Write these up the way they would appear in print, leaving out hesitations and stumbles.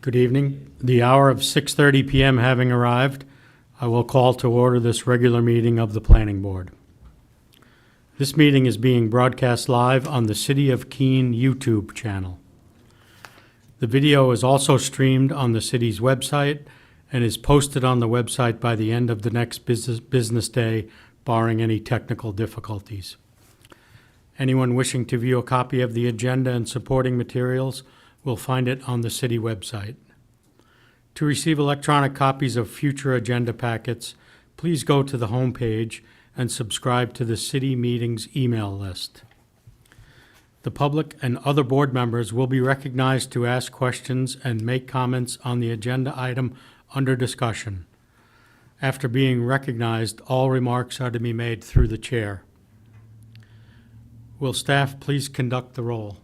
Good evening. The hour of 6:30 PM having arrived, I will call to order this regular meeting of the Planning Board. This meeting is being broadcast live on the City of Keene YouTube channel. The video is also streamed on the city's website and is posted on the website by the end of the next business day, barring any technical difficulties. Anyone wishing to view a copy of the agenda and supporting materials will find it on the city website. To receive electronic copies of future agenda packets, please go to the homepage and subscribe to the city meetings email list. The public and other board members will be recognized to ask questions and make comments on the agenda item under discussion. After being recognized, all remarks are to be made through the chair. Will staff please conduct the roll?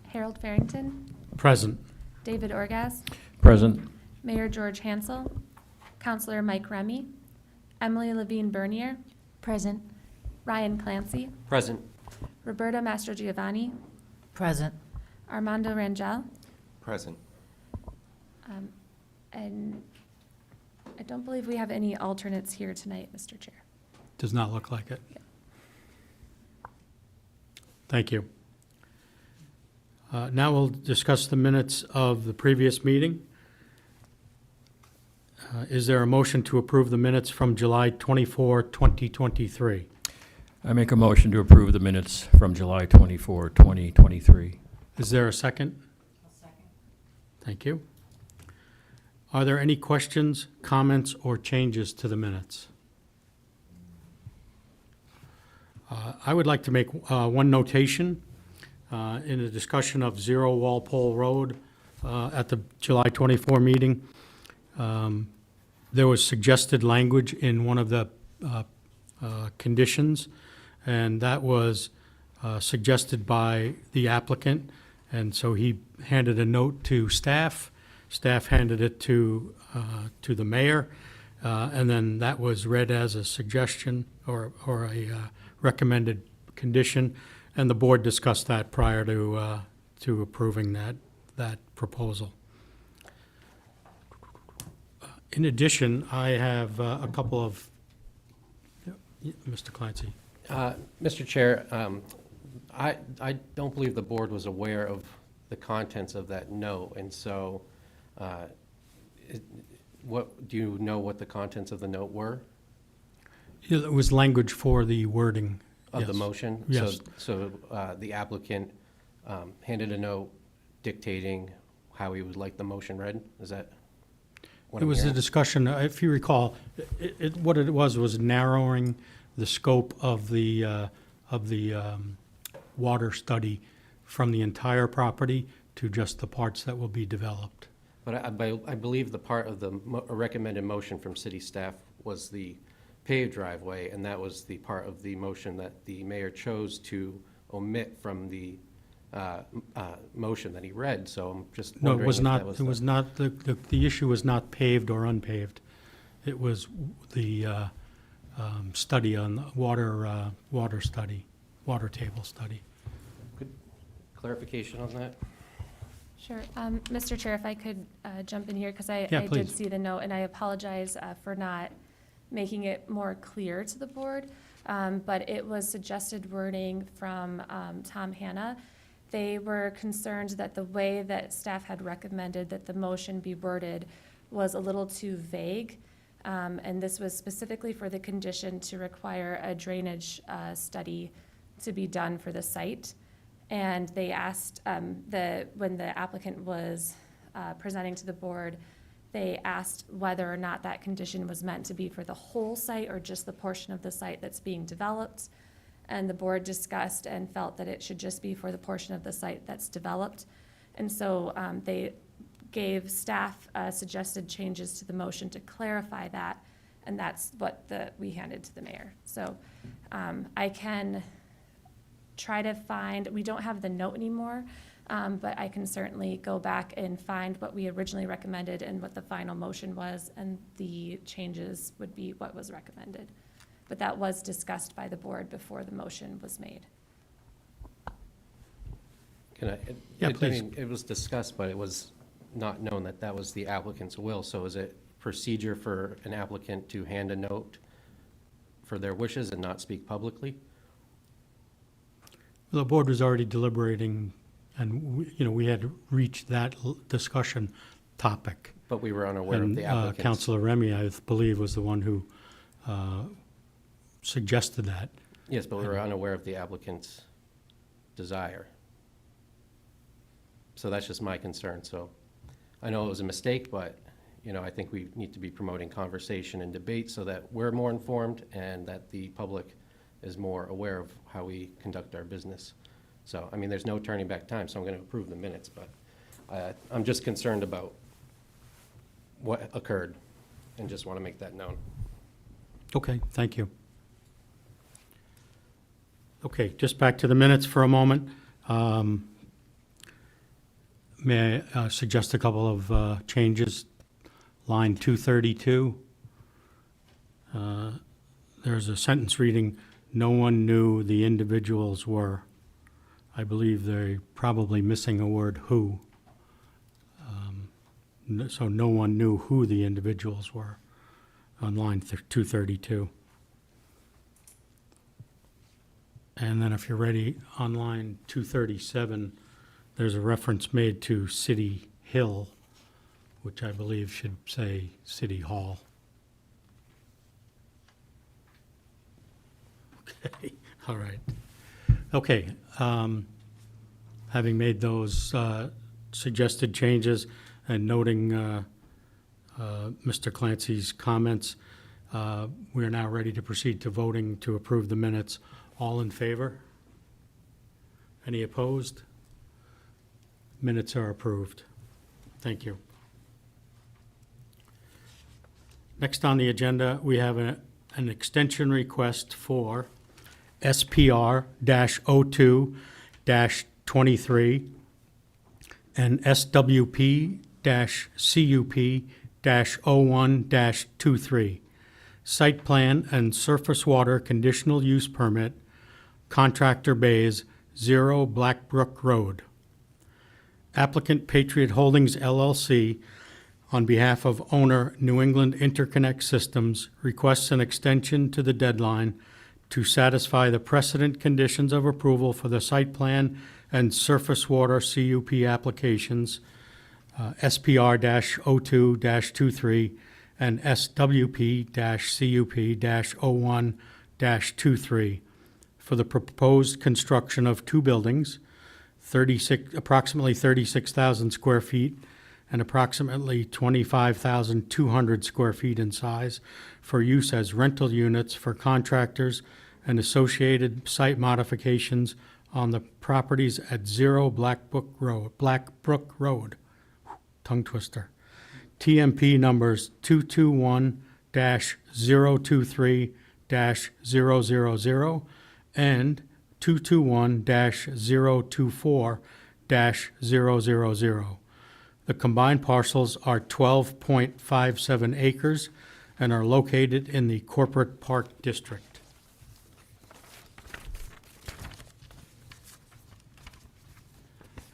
Harold Farrington, Present. David Orgaz, Present. Mayor George Hansel, Councilor Mike Remy, Emily Levine Bernier, Present. Ryan Clancy, Present. Roberta Mastrogiovanni, Present. Armando Rangel, Present. and I don't believe we have any alternates here tonight, Mr. Chair. Does not look like it. Thank you. Now we'll discuss the minutes of the previous meeting. Is there a motion to approve the minutes from July 24, 2023? I make a motion to approve the minutes from July 24, 2023. Is there a second? Thank you. Are there any questions, comments, or changes to the minutes? I would like to make one notation. In a discussion of 0 Walpole Road at the July 24 meeting, there was suggested language in one of the conditions, and that was suggested by the applicant. And so he handed a note to staff. Staff handed it to the mayor, and then that was read as a suggestion or a recommended condition. And the board discussed that prior to approving that proposal. In addition, I have a couple of, Mr. Clancy. Mr. Chair, I don't believe the board was aware of the contents of that note, and so what do you know what the contents of the note were? It was language for the wording. Of the Yes. motion? Yes. So the applicant handed a note dictating how he would like the motion read? Is that what It I'm was a hearing? discussion, if you recall, what it was narrowing the scope of the water study from the entire property to just the parts that will be developed. But I believe the part of the recommended motion from city staff was the paved driveway, and that was the part of the motion that the mayor chose to omit from the motion that he read, so I'm just No, wondering it was if not, that was it was not, the issue was not paved or unpaved. It was the study on the water study, water table study. Good clarification on that? Sure. Mr. Chair, if I could jump in here, because I Yeah, did please. see the note, and I apologize for not making it more clear to the board, but it was suggested wording from Tom Hanna. They were concerned that the way that staff had recommended that the motion be worded was a little too vague, and this was specifically for the condition to require a drainage study to be done for the site. And they asked, when the applicant was presenting to the board, they asked whether or not that condition was meant to be for the whole site or just the portion of the site that's being developed. And the board discussed and felt that it should just be for the portion of the site that's developed. And so they gave staff suggested changes to the motion to clarify that, and that's what we handed to the mayor. So I can try to find, we don't have the note anymore, but I can certainly go back and find what we originally recommended and what the final motion was, and the changes would be what was recommended. But that was discussed by the board before the motion was made. Can I? Yeah, please. I mean, it was discussed, but it was not known that that was the applicant's will. So is it procedure for an applicant to hand a note for their wishes and not speak publicly? The board was already deliberating, and, we had reached that discussion topic. But we were unaware of And the applicant's. Councilor Remy, I believe, was the one who suggested that. Yes, but we were unaware of the applicant's desire. So that's just my concern. So I know it was a mistake, but, I think we need to be promoting conversation and debate so that we're more informed and that the public is more aware of how we conduct our business. So, there's no turning back time, so I'm going to approve the minutes, but I'm just concerned about what occurred and just want to make that known. Okay, thank you. Okay, just back to the minutes for a moment. May I suggest a couple of changes? Line 232. There's a sentence reading, "No one knew the individuals were." I believe they're probably missing a word, "who." So no one knew who the individuals were on line 232. And then if you're ready, on line 237, there's a reference made to City Hill, which I believe should say City Hall. Okay, all right. Okay, having made those suggested changes and noting Mr. Clancy's comments, we are now ready to proceed to voting to approve the minutes. All in favor? Any opposed? Minutes are approved. Thank you. Next on the agenda, we have an extension request for SPR-02-23 and SWP-CUP-01-23. Site plan and surface water conditional use permit, Contractor Bays, 0 Blackbrook Road. Applicant Patriot Holdings LLC, on behalf of owner New England Interconnect Systems, requests an extension to the deadline to satisfy the precedent conditions of approval for the site plan and surface water CUP applications, SPR-02-23 and SWP-CUP-01-23 for the proposed construction of two buildings, approximately 36,000 square feet and approximately 25,200 square feet in size, for use as rental units for contractors and associated site modifications on the properties at 0 Blackbrook Road, tongue twister. TMP numbers 221-023-000 and 221-024-000. The combined parcels are 12.57 acres and are located in the Corporate Park District.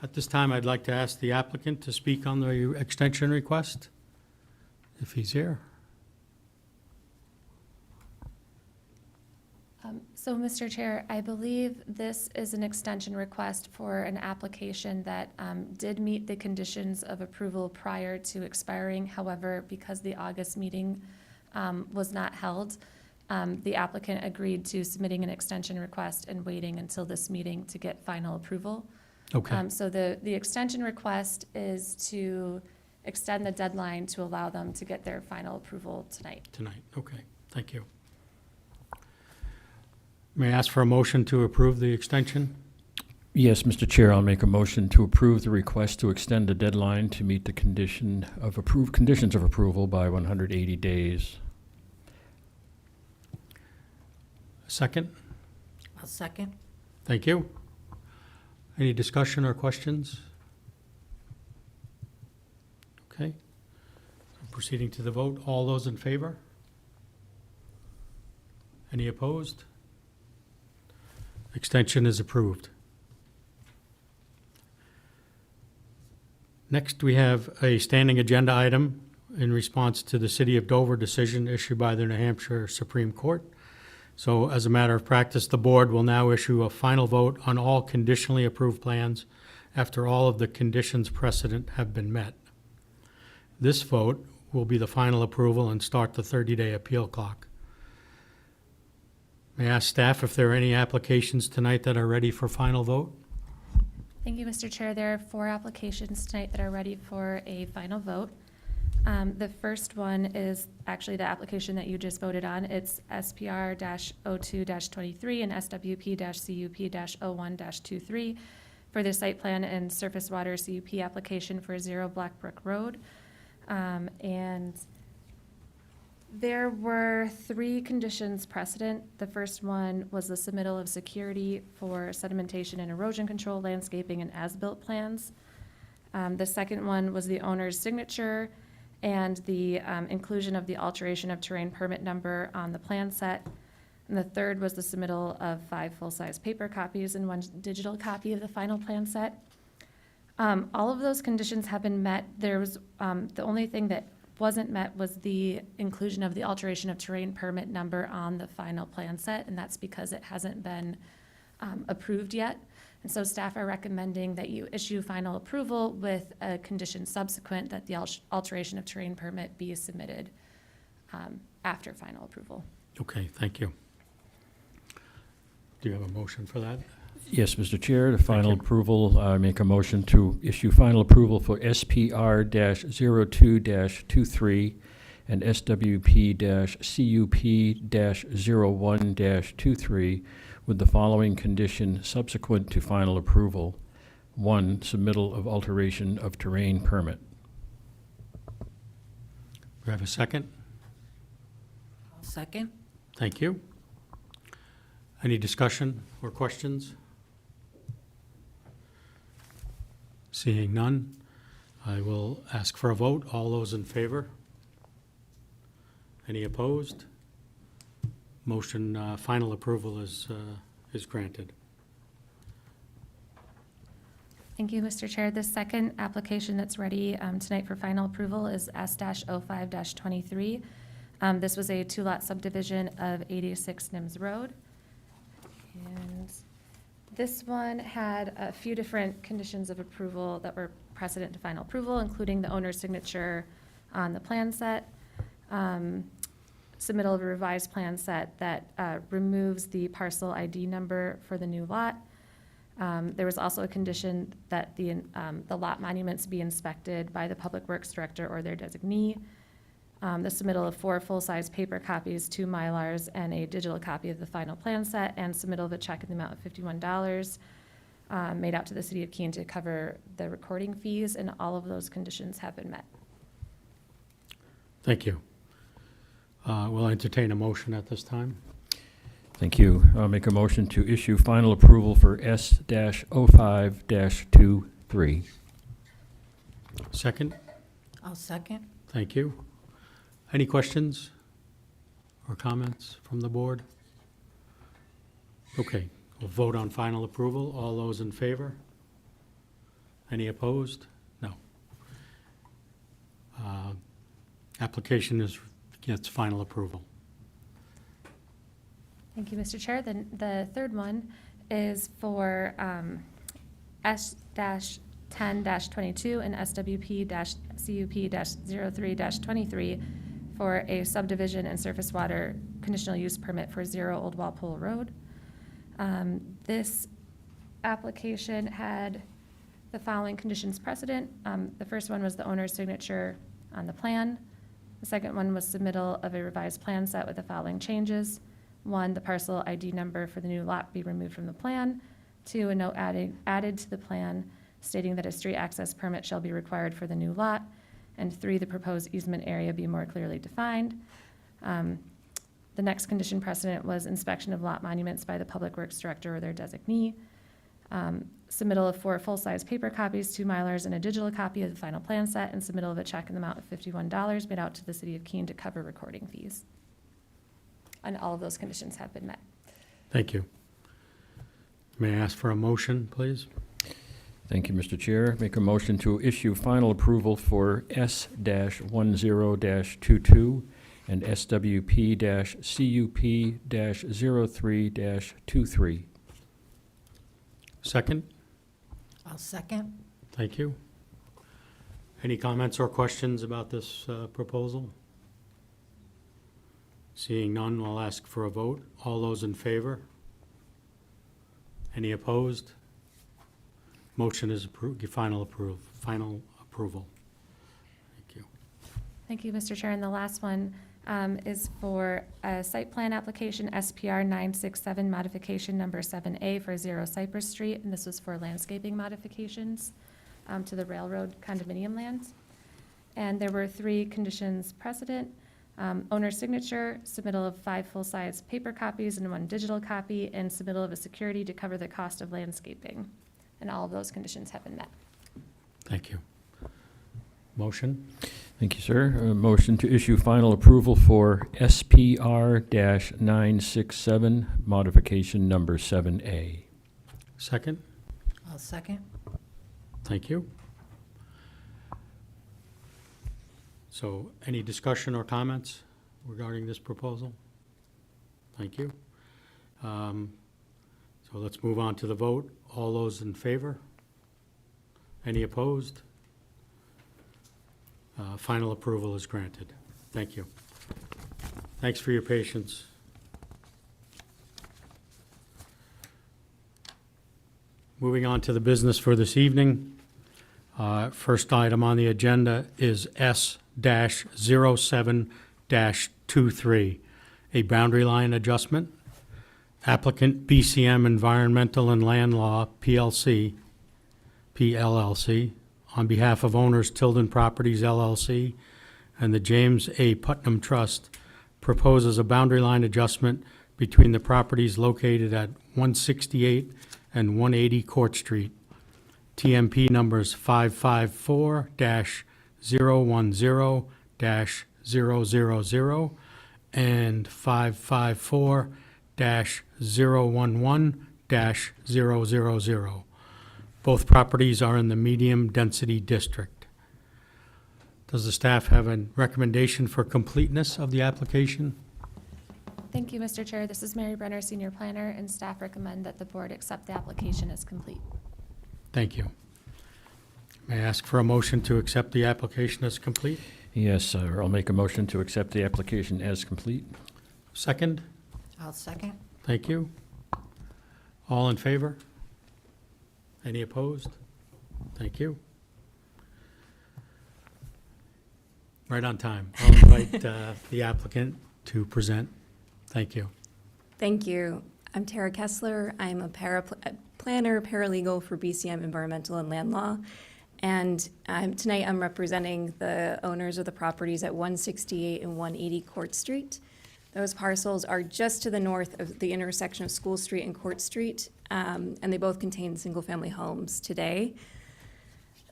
At this time, I'd like to ask the applicant to speak on the extension request, if he's here. So, Mr. Chair, I believe this is an extension request for an application that did meet the conditions of approval prior to expiring. However, because the August meeting was not held, the applicant agreed to submitting an extension request and waiting until this meeting to get final approval. Okay, So the extension request is to extend the deadline to allow them to get their final approval tonight. okay, thank you. May I ask for a motion to approve the extension? Yes, Mr. Chair, I'll make a motion to approve the request to extend the deadline to meet the conditions of approval by 180 days. Second? I'll second. Thank you. Any discussion or questions? Okay. Proceeding to the vote. All those in favor? Any opposed? Extension is approved. Next, we have a standing agenda item in response to the City of Dover decision issued by the New Hampshire Supreme Court. So as a matter of practice, the board will now issue a final vote on all conditionally approved plans after all of the conditions precedent have been met. This vote will be the final approval and start the 30-day appeal clock. May I ask staff if there are any applications tonight that are ready for final vote? Thank you, Mr. Chair. There are 4 applications tonight that are ready for a final vote. The first one is actually the application that you just voted on. It's SPR-02-23 and SWP-CUP-01-23 for the site plan and surface water CUP application for 0 Blackbrook Road. And there were 3 conditions precedent. The first one was the submittal of security for sedimentation and erosion control, landscaping, and as-built plans. The second one was the owner's signature and the inclusion of the alteration of terrain permit number on the plan set. And the third was the submittal of 5 full-size paper copies and 1 digital copy of the final plan set. All of those conditions have been met. There was, the only thing that wasn't met was the inclusion of the alteration of terrain permit number on the final plan set, and that's because it hasn't been approved yet. And so staff are recommending that you issue final approval with a condition subsequent that the alteration of terrain permit be submitted after final approval. Okay, thank you. Do you have a motion for that? Yes, Mr. Chair, the final you. approval, I make a motion to issue final approval for SPR-02-23 and SWP-CUP-01-23 with the following condition subsequent to final approval. 1, submittal of alteration of terrain permit. Do we have a second? I'll second. Thank you. Any discussion or questions? Seeing none, I will ask for a vote. All those in favor? Any opposed? Motion, final approval is granted. Thank you, Mr. Chair. The second application that's ready tonight for final approval is S-05-23. This was a 2-lot subdivision of 86 Nims Road. And this one had a few different conditions of approval that were precedent to final approval, including the owner's signature on the plan set, submittal of a revised plan set that removes the parcel ID number for the new lot. There was also a condition that the lot monuments be inspected by the Public Works Director or their designee. The submittal of 4 full-size paper copies, 2 Mylars, and a digital copy of the final plan set, and submittal of a check in the amount of $51 made out to the City of Keene to cover the recording fees, and all of those conditions have been met. Thank you. We'll entertain a motion at this time. Thank you. I'll make a motion to issue final approval for S-05-23. Second? I'll second. Thank you. Any questions or comments from the board? Okay, we'll vote on final approval. All those in favor? Any opposed? No. Application gets final approval. Thank you, Mr. Chair. Then the third one is for S-10-22 and SWP-CUP-03-23 for a subdivision and surface water conditional use permit for 0 Old Walpole Road. This application had the following conditions precedent. The first one was the owner's signature on the plan. The second one was submittal of a revised plan set with the following changes. 1, the parcel ID number for the new lot be removed from the plan. 2, a note added to the plan stating that a street access permit shall be required for the new lot. And 3, the proposed easement area be more clearly defined. The next condition precedent was inspection of lot monuments by the Public Works Director or their designee. Submittal of 4 full-size paper copies, 2 Mylars, and a digital copy of the final plan set, and submittal of a check in the amount of $51 made out to the City of Keene to cover recording fees. And all of those conditions have been met. Thank you. May I ask for a motion, please? Thank you, Mr. Chair. Make a motion to issue final approval for S-10-22 and SWP-CUP-03-23. Second? I'll second. Thank you. Any comments or questions about this proposal? Seeing none, I'll ask for a vote. All those in favor? Any opposed? Motion is approved, final approval. Thank you. Thank you, Mr. Chair. And the last one is for a site plan application, SPR 967, modification number 7A for 0 Cypress Street. And this was for landscaping modifications to the railroad condominium lands. And there were 3 conditions precedent. Owner's signature, submittal of 5 full-size paper copies and 1 digital copy, and submittal of a security to cover the cost of landscaping. And all of those conditions have been met. Thank you. Motion? Thank you, sir. A motion to issue final approval for SPR-967, modification number 7A. Second? I'll second. Thank you. So any discussion or comments regarding this proposal? Thank you. So let's move on to the vote. All those in favor? Any opposed? Final approval is granted. Thank you. Thanks for your patience. Moving on to the business for this evening. First item on the agenda is S-07-23, a boundary line adjustment. Applicant BCM Environmental and Land Law, PLLC, on behalf of owners Tilden Properties LLC and the James A. Putnam Trust, proposes a boundary line adjustment between the properties located at 168 and 180 Court Street, TMP numbers 554-010-000 and 554-011-000. Both properties are in the medium density district. Does the staff have a recommendation for completeness of the application? Thank you, Mr. Chair. This is Mary Brenner, Senior Planner, and staff recommend that the board accept the application as complete. Thank you. May I ask for a motion to accept the application as complete? Yes, sir. I'll make a motion to accept the application as complete. Second? I'll second. Thank you. All in favor? Any opposed? Thank you. Right on time. I'll invite the applicant to present. Thank you. Thank you. I'm Tara Kessler. I'm a planner, paralegal for BCM Environmental and Land Law. And tonight I'm representing the owners of the properties at 168 and 180 Court Street. Those parcels are just to the north of the intersection of School Street and Court Street, and they both contain single-family homes today.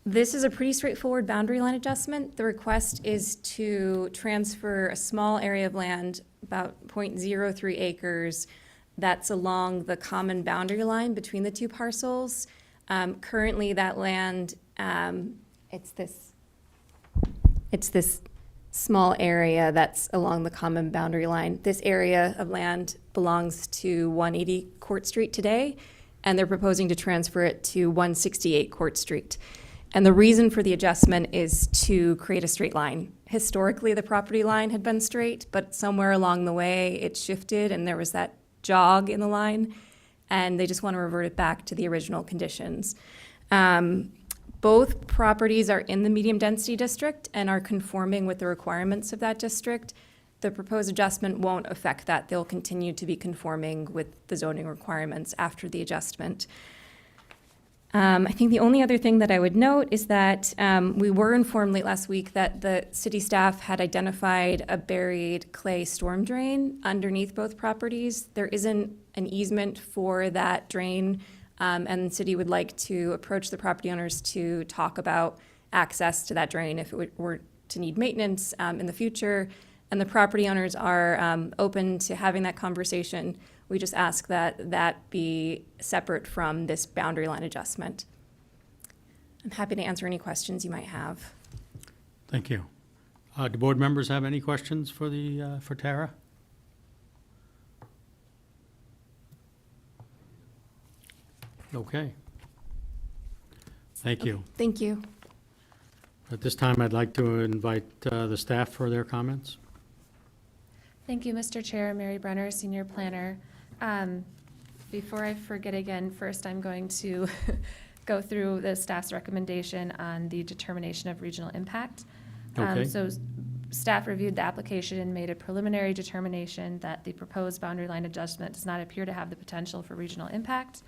This is a pretty straightforward boundary line adjustment. The request is to transfer a small area of land, about 0.03 acres, that's along the common boundary line between the 2 parcels. Currently, that land, it's this small area that's along the common boundary line. This area of land belongs to 180 Court Street today, and they're proposing to transfer it to 168 Court Street. And the reason for the adjustment is to create a straight line. Historically, the property line had been straight, but somewhere along the way, it shifted and there was that jog in the line, and they just want to revert it back to the original conditions. Both properties are in the medium density district and are conforming with the requirements of that district. The proposed adjustment won't affect that. They'll continue to be conforming with the zoning requirements after the adjustment. I think the only other thing that I would note is that we were informed late last week that the city staff had identified a buried clay storm drain underneath both properties. There isn't an easement for that drain, and the city would like to approach the property owners to talk about access to that drain if it were to need maintenance in the future. And the property owners are open to having that conversation. We just ask that that be separate from this boundary line adjustment. I'm happy to answer any questions you might have. Thank you. Do board members have any questions for for Tara? Okay. Thank you. Thank you. At this time, I'd like to invite the staff for their comments. Thank you, Mr. Chair. Mary Brenner, Senior Planner. Before I forget again, first I'm going to go through the staff's recommendation on the determination of regional impact. Okay. So staff reviewed the application and made a preliminary determination that the proposed boundary line adjustment does not appear to have the potential for regional impact.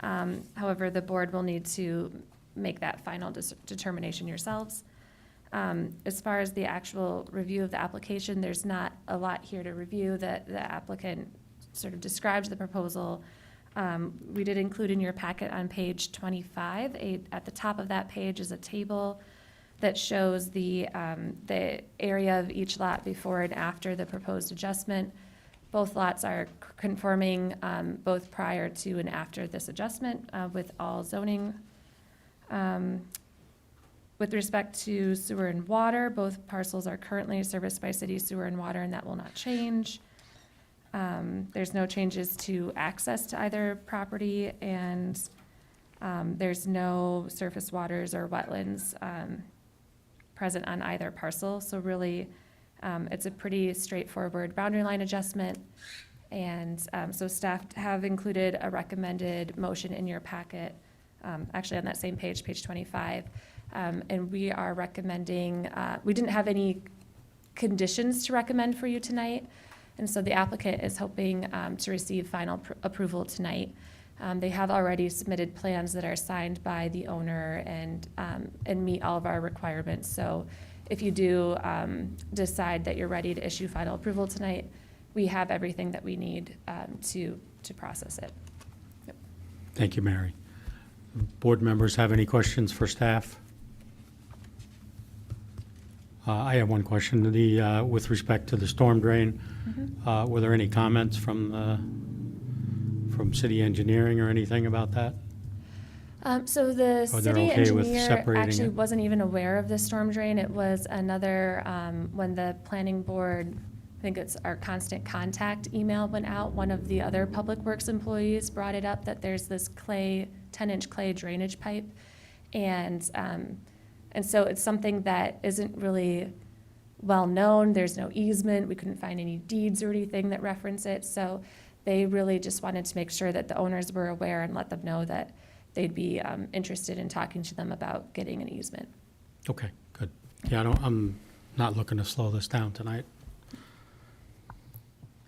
However, the board will need to make that final determination yourselves. As far as the actual review of the application, there's not a lot here to review. The applicant sort of describes the proposal. We did include in your packet on page 25, at the top of that page is a table that shows the area of each lot before and after the proposed adjustment. Both lots are conforming both prior to and after this adjustment with all zoning. With respect to sewer and water, both parcels are currently serviced by city sewer and water, and that will not change. There's no changes to access to either property, and there's no surface waters or wetlands present on either parcel. So really, it's a pretty straightforward boundary line adjustment. And so staff have included a recommended motion in your packet, actually on that same page, page 25. And we are recommending, we didn't have any conditions to recommend for you tonight. And so the applicant is hoping to receive final approval tonight. They have already submitted plans that are signed by the owner and meet all of our requirements. So if you do decide that you're ready to issue final approval tonight, we have everything that we need to process it. Yep. Thank you, Mary. Board members have any questions for staff? I have one question. With respect to the storm drain, were there any comments from city engineering or anything about that? So the Or they're city okay with engineer separating actually it? wasn't even aware of the storm drain. It was another, when the planning board, I think it's our constant contact email went out, one of the other Public Works employees brought it up that there's this 10-inch clay drainage pipe. And so it's something that isn't really well-known. There's no easement. We couldn't find any deeds or anything that reference it. So they really just wanted to make sure that the owners were aware and let them know that they'd be interested in talking to them about getting an easement. Okay, good. Yeah, I'm not looking to slow this down tonight.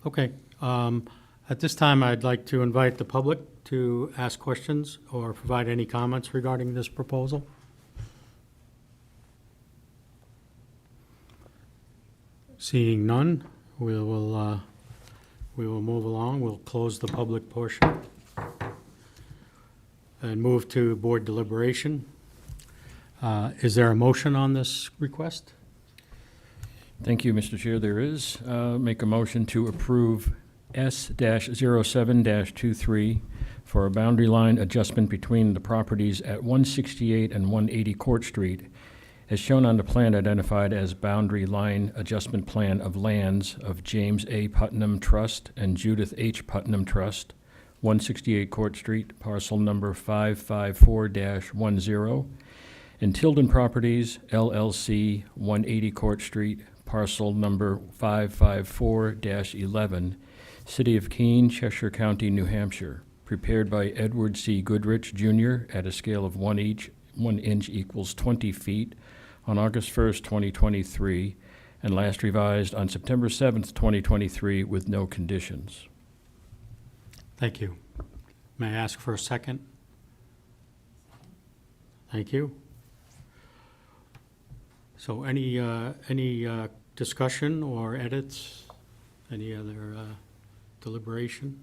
Okay, at this time, I'd like to invite the public to ask questions or provide any comments regarding this proposal. Seeing none, we will move along. We'll close the public portion and move to board deliberation. Is there a motion on this request? Thank you, Mr. Chair. There is. Make a motion to approve S-07-23 for a boundary line adjustment between the properties at 168 and 180 Court Street, as shown on the plan identified as Boundary Line Adjustment Plan of Lands of James A. Putnam Trust and Judith H. Putnam Trust, 168 Court Street, parcel number 554-10, and Tilden Properties, LLC, 180 Court Street, parcel number 554-11, City of Keene, Cheshire County, New Hampshire, prepared by Edward C. Goodrich, Jr. at a scale of 1 inch equals 20 feet on August 1st, 2023, and last revised on September 7th, 2023, with no conditions. Thank you. May I ask for a second? Thank you. So any discussion or edits? Any other deliberation?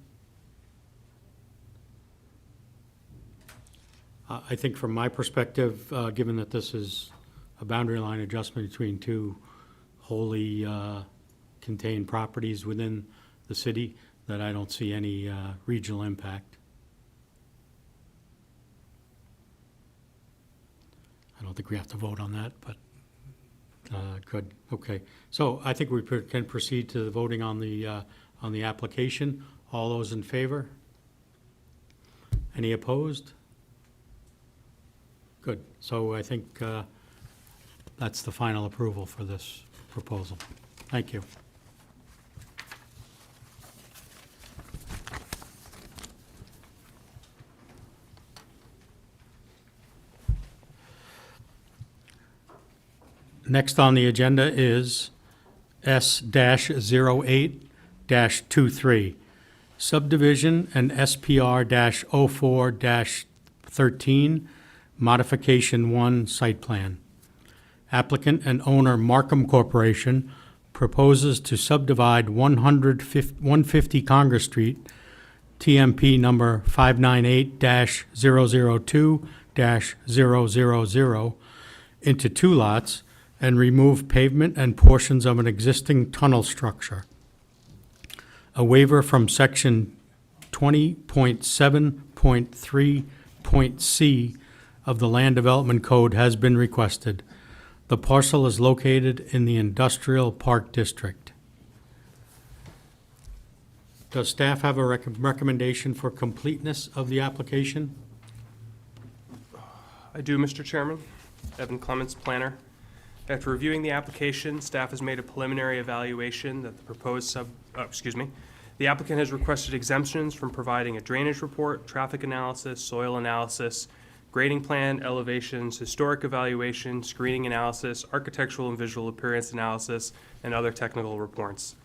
I think from my perspective, given that this is a boundary line adjustment between two wholly contained properties within the city, that I don't see any regional impact. I don't think we have to vote on that, but, good, okay. So I think we can proceed to the voting on the application. All those in favor? Any opposed? Good. So I think that's the final approval for this proposal. Thank you. Next on the agenda is S-08-23, subdivision and SPR-04-13, modification 1 site plan. Applicant and owner Markham Corporation proposes to subdivide 150 Congress Street, TMP number 598-002-000, into 2 lots and remove pavement and portions of an existing tunnel structure. A waiver from section 20.7.3.c of the Land Development Code has been requested. The parcel is located in the Industrial Park District. Does staff have a recommendation for completeness of the application? I do, Mr. Chairman. Evan Clements, planner. After reviewing the application, staff has made a preliminary evaluation that the proposed the applicant has requested exemptions from providing a drainage report, traffic analysis, soil analysis, grading plan, elevations, historic evaluation, screening analysis, architectural and visual appearance analysis, and other technical reports.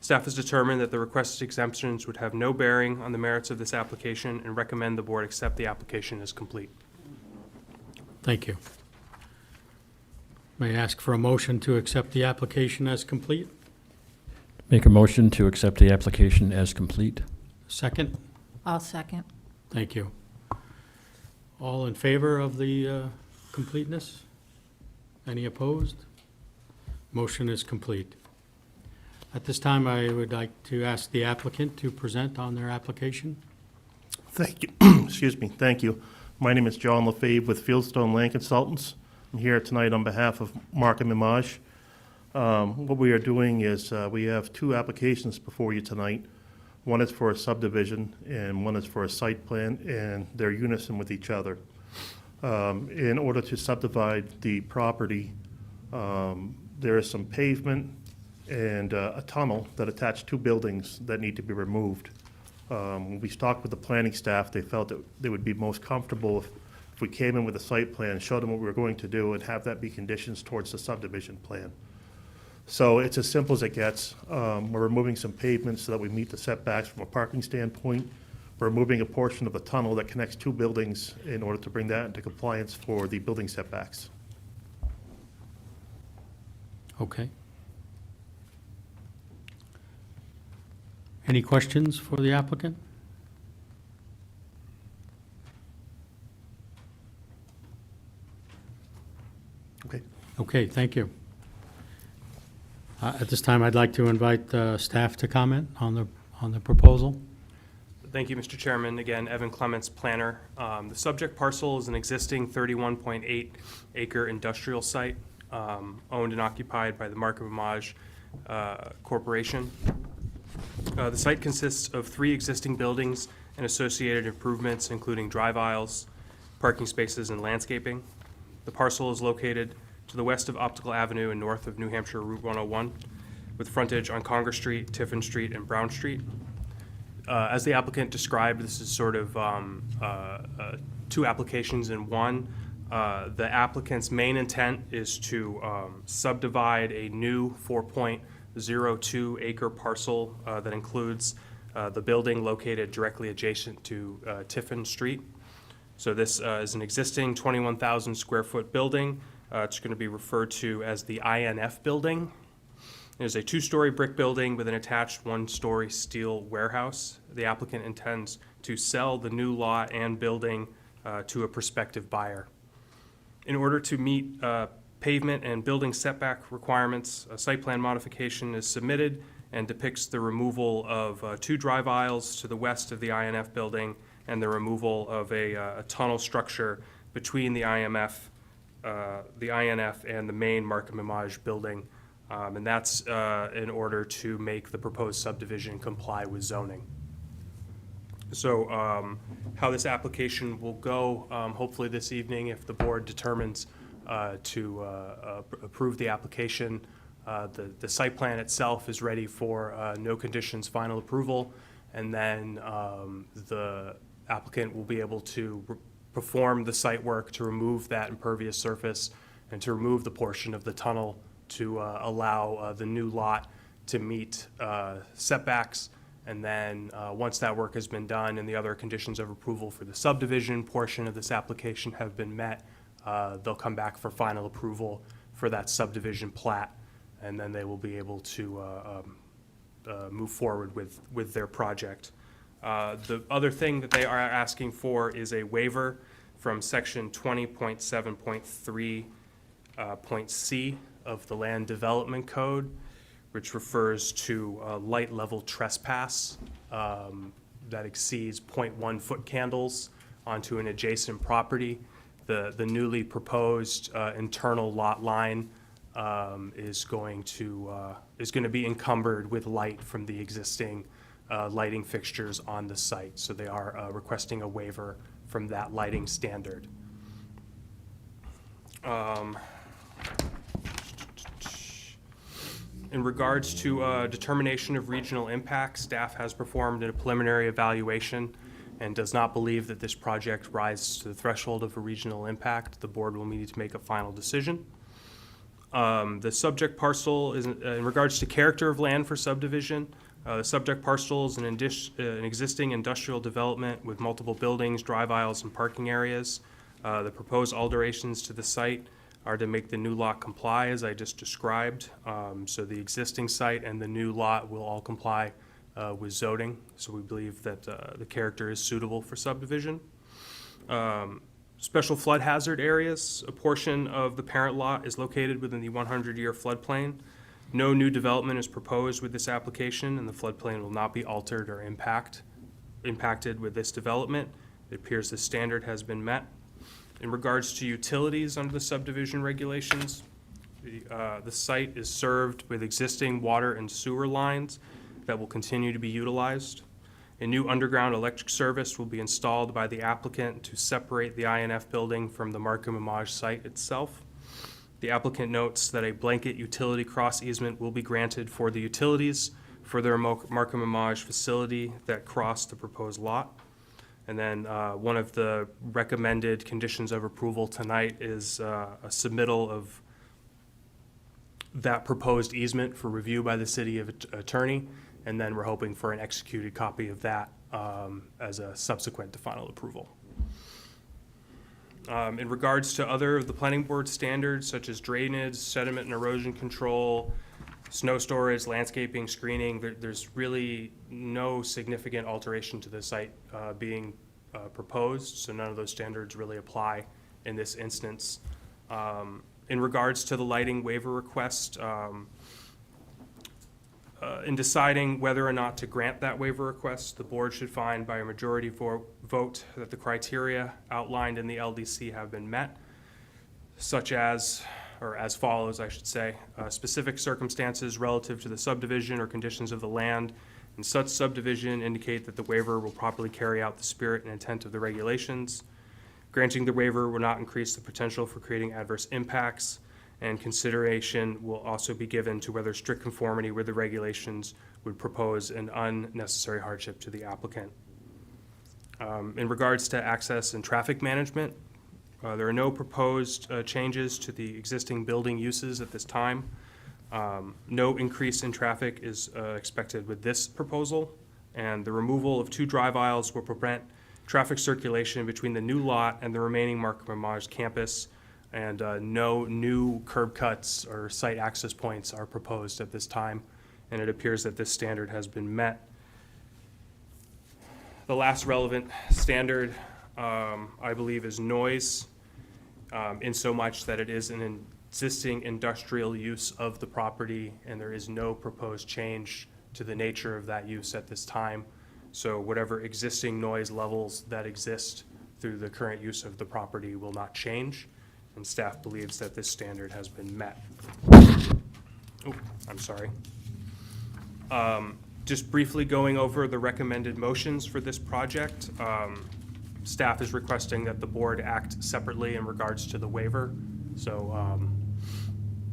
Staff has determined that the requested exemptions would have no bearing on the merits of this application and recommend the board accept the application as complete. Thank you. May I ask for a motion to accept the application as complete? Make a motion to accept the application as complete. Second? I'll second. Thank you. All in favor of the completeness? Any opposed? Motion is complete. At this time, I would like to ask the applicant to present on their application. Thank you. Excuse me. Thank you. My name is John LaFave with Fieldstone Land Consultants. I'm here tonight on behalf of Markham Image. What we are doing is we have 2 applications before you tonight. One is for a subdivision and one is for a site plan, and they're unison with each other. In order to subdivide the property, there is some pavement and a tunnel that attach 2 buildings that need to be removed. When we talked with the planning staff, they felt that they would be most comfortable if we came in with a site plan, showed them what we were going to do, and have that be conditions towards the subdivision plan. So it's as simple as it gets. We're removing some pavement so that we meet the setbacks from a parking standpoint. We're removing a portion of the tunnel that connects 2 buildings in order to bring that into compliance for the building setbacks. Okay. Any questions for the applicant? Okay. Okay, thank you. At this time, I'd like to invite staff to comment on the proposal. Thank you, Mr. Chairman. Again, Evan Clements, planner. The subject parcel is an existing 31.8 acre industrial site owned and occupied by the Markham Image Corporation. The site consists of 3 existing buildings and associated improvements, including drive aisles, parking spaces, and landscaping. The parcel is located to the west of Optical Avenue and north of New Hampshire Route 101, with frontage on Congress Street, Tiffin Street, and Brown Street. As the applicant described, this is sort of 2 applications in one. The applicant's main intent is to subdivide a new 4.02 acre parcel that includes the building located directly adjacent to Tiffin Street. So this is an existing 21,000 square foot building. It's going to be referred to as the INF building. It is a 2-story brick building with an attached 1-story steel warehouse. The applicant intends to sell the new lot and building to a prospective buyer. In order to meet pavement and building setback requirements, a site plan modification is submitted and depicts the removal of 2 drive aisles to the west of the INF building and the removal of a tunnel structure between the INF the INF and the main Markham Image building. And that's in order to make the proposed subdivision comply with zoning. So how this application will go, hopefully this evening, if the board determines to approve the application, the site plan itself is ready for no conditions final approval, and then the applicant will be able to perform the site work to remove that impervious surface and to remove the portion of the tunnel to allow the new lot to meet setbacks. And then, once that work has been done and the other conditions of approval for the subdivision portion of this application have been met, they'll come back for final approval for that subdivision plat, and then they will be able to move forward with their project. The other thing that they are asking for is a waiver from section 20.7.3 point C of the Land Development Code, which refers to light level trespass that exceeds 0.1 foot candles onto an adjacent property. The newly proposed internal lot line is going to be encumbered with light from the existing lighting fixtures on the site. So they are requesting a waiver from that lighting standard. In regards to determination of regional impact, staff has performed a preliminary evaluation and does not believe that this project rises to the threshold of a regional impact. The board will need to make a final decision. The subject parcel is, in regards to character of land for subdivision, the subject parcel is an existing industrial development with multiple buildings, drive aisles, and parking areas. The proposed alterations to the site are to make the new lot comply, as I just described. So the existing site and the new lot will all comply with zoning. So we believe that the character is suitable for subdivision. Special flood hazard areas, a portion of the parent lot is located within the 100-year floodplain. No new development is proposed with this application, and the floodplain will not be altered or impacted with this development. It appears the standard has been met. In regards to utilities under the subdivision regulations, the site is served with existing water and sewer lines that will continue to be utilized. A new underground electric service will be installed by the applicant to separate the INF building from the Markham Image site itself. The applicant notes that a blanket utility cross easement will be granted for the utilities for their Markham Image facility that cross the proposed lot. And then one of the recommended conditions of approval tonight is a submittal of that proposed easement for review by the city attorney. And then we're hoping for an executed copy of that as a subsequent to final approval. In regards to other of the planning board standards, such as drainage, sediment and erosion control, snow storage, landscaping, screening, there's really no significant alteration to the site being proposed, so none of those standards really apply in this instance. In regards to the lighting waiver request, in deciding whether or not to grant that waiver request, the board should find by a majority vote that the criteria outlined in the LDC have been met, such as, or as follows, I should say, specific circumstances relative to the subdivision or conditions of the land in such subdivision indicate that the waiver will properly carry out the spirit and intent of the regulations. Granting the waiver will not increase the potential for creating adverse impacts, and consideration will also be given to whether strict conformity with the regulations would propose an unnecessary hardship to the applicant. In regards to access and traffic management, there are no proposed changes to the existing building uses at this time. No increase in traffic is expected with this proposal, and the removal of 2 drive aisles will prevent traffic circulation between the new lot and the remaining Markham Image campus, and no new curb cuts or site access points are proposed at this time, and it appears that this standard has been met. The last relevant standard, I believe, is noise, in so much that it is an existing industrial use of the property, and there is no proposed change to the nature of that use at this time. So whatever existing noise levels that exist through the current use of the property will not change. and staff believes that this standard has been met. Oh, I'm sorry. Just briefly going over the recommended motions for this project. Staff is requesting that the board act separately in regards to the waiver. So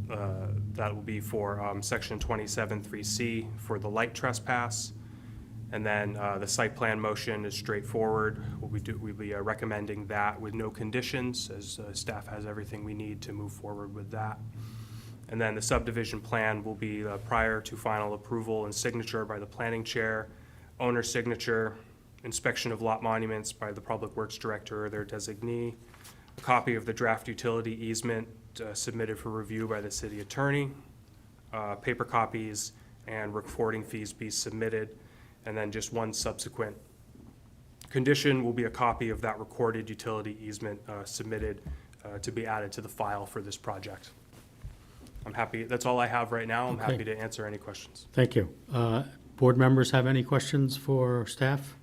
that will be for section 27(3)C for the light trespass. And then the site plan motion is straightforward. We'll be recommending that with no conditions, as staff has everything we need to move forward with that. And then the subdivision plan will be prior to final approval and signature by the planning chair, owner signature, inspection of lot monuments by the Public Works Director or their designee, a copy of the draft utility easement submitted for review by the city attorney, paper copies and recording fees be submitted, and then just one subsequent condition will be a copy of that recorded utility easement submitted to be added to the file for this project. I'm happy, that's all I have right now. I'm Okay. happy to answer any questions. Thank you. Board members have any questions for staff?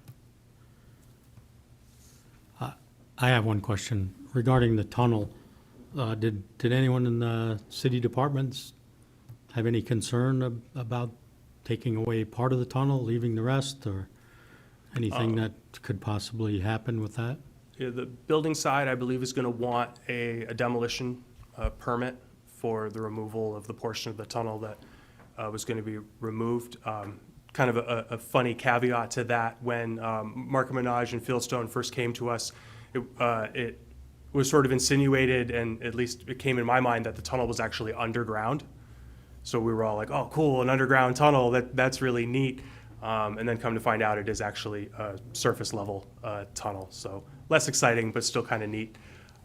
I have one question regarding the tunnel. Did anyone in the city departments have any concern about taking away part of the tunnel, leaving the rest, or anything that could possibly happen with that? Yeah, the building side, I believe, is going to want a demolition permit for the removal of the portion of the tunnel that was going to be removed. Kind of a funny caveat to that, when Markham Minaj and Fieldstone first came to us, it was sort of insinuated, and at least it came in my mind, that the tunnel was actually underground. So we were all like, oh, cool, an underground tunnel, that's really neat. And then come to find out it is actually a surface level tunnel. So less exciting, but still kind of neat.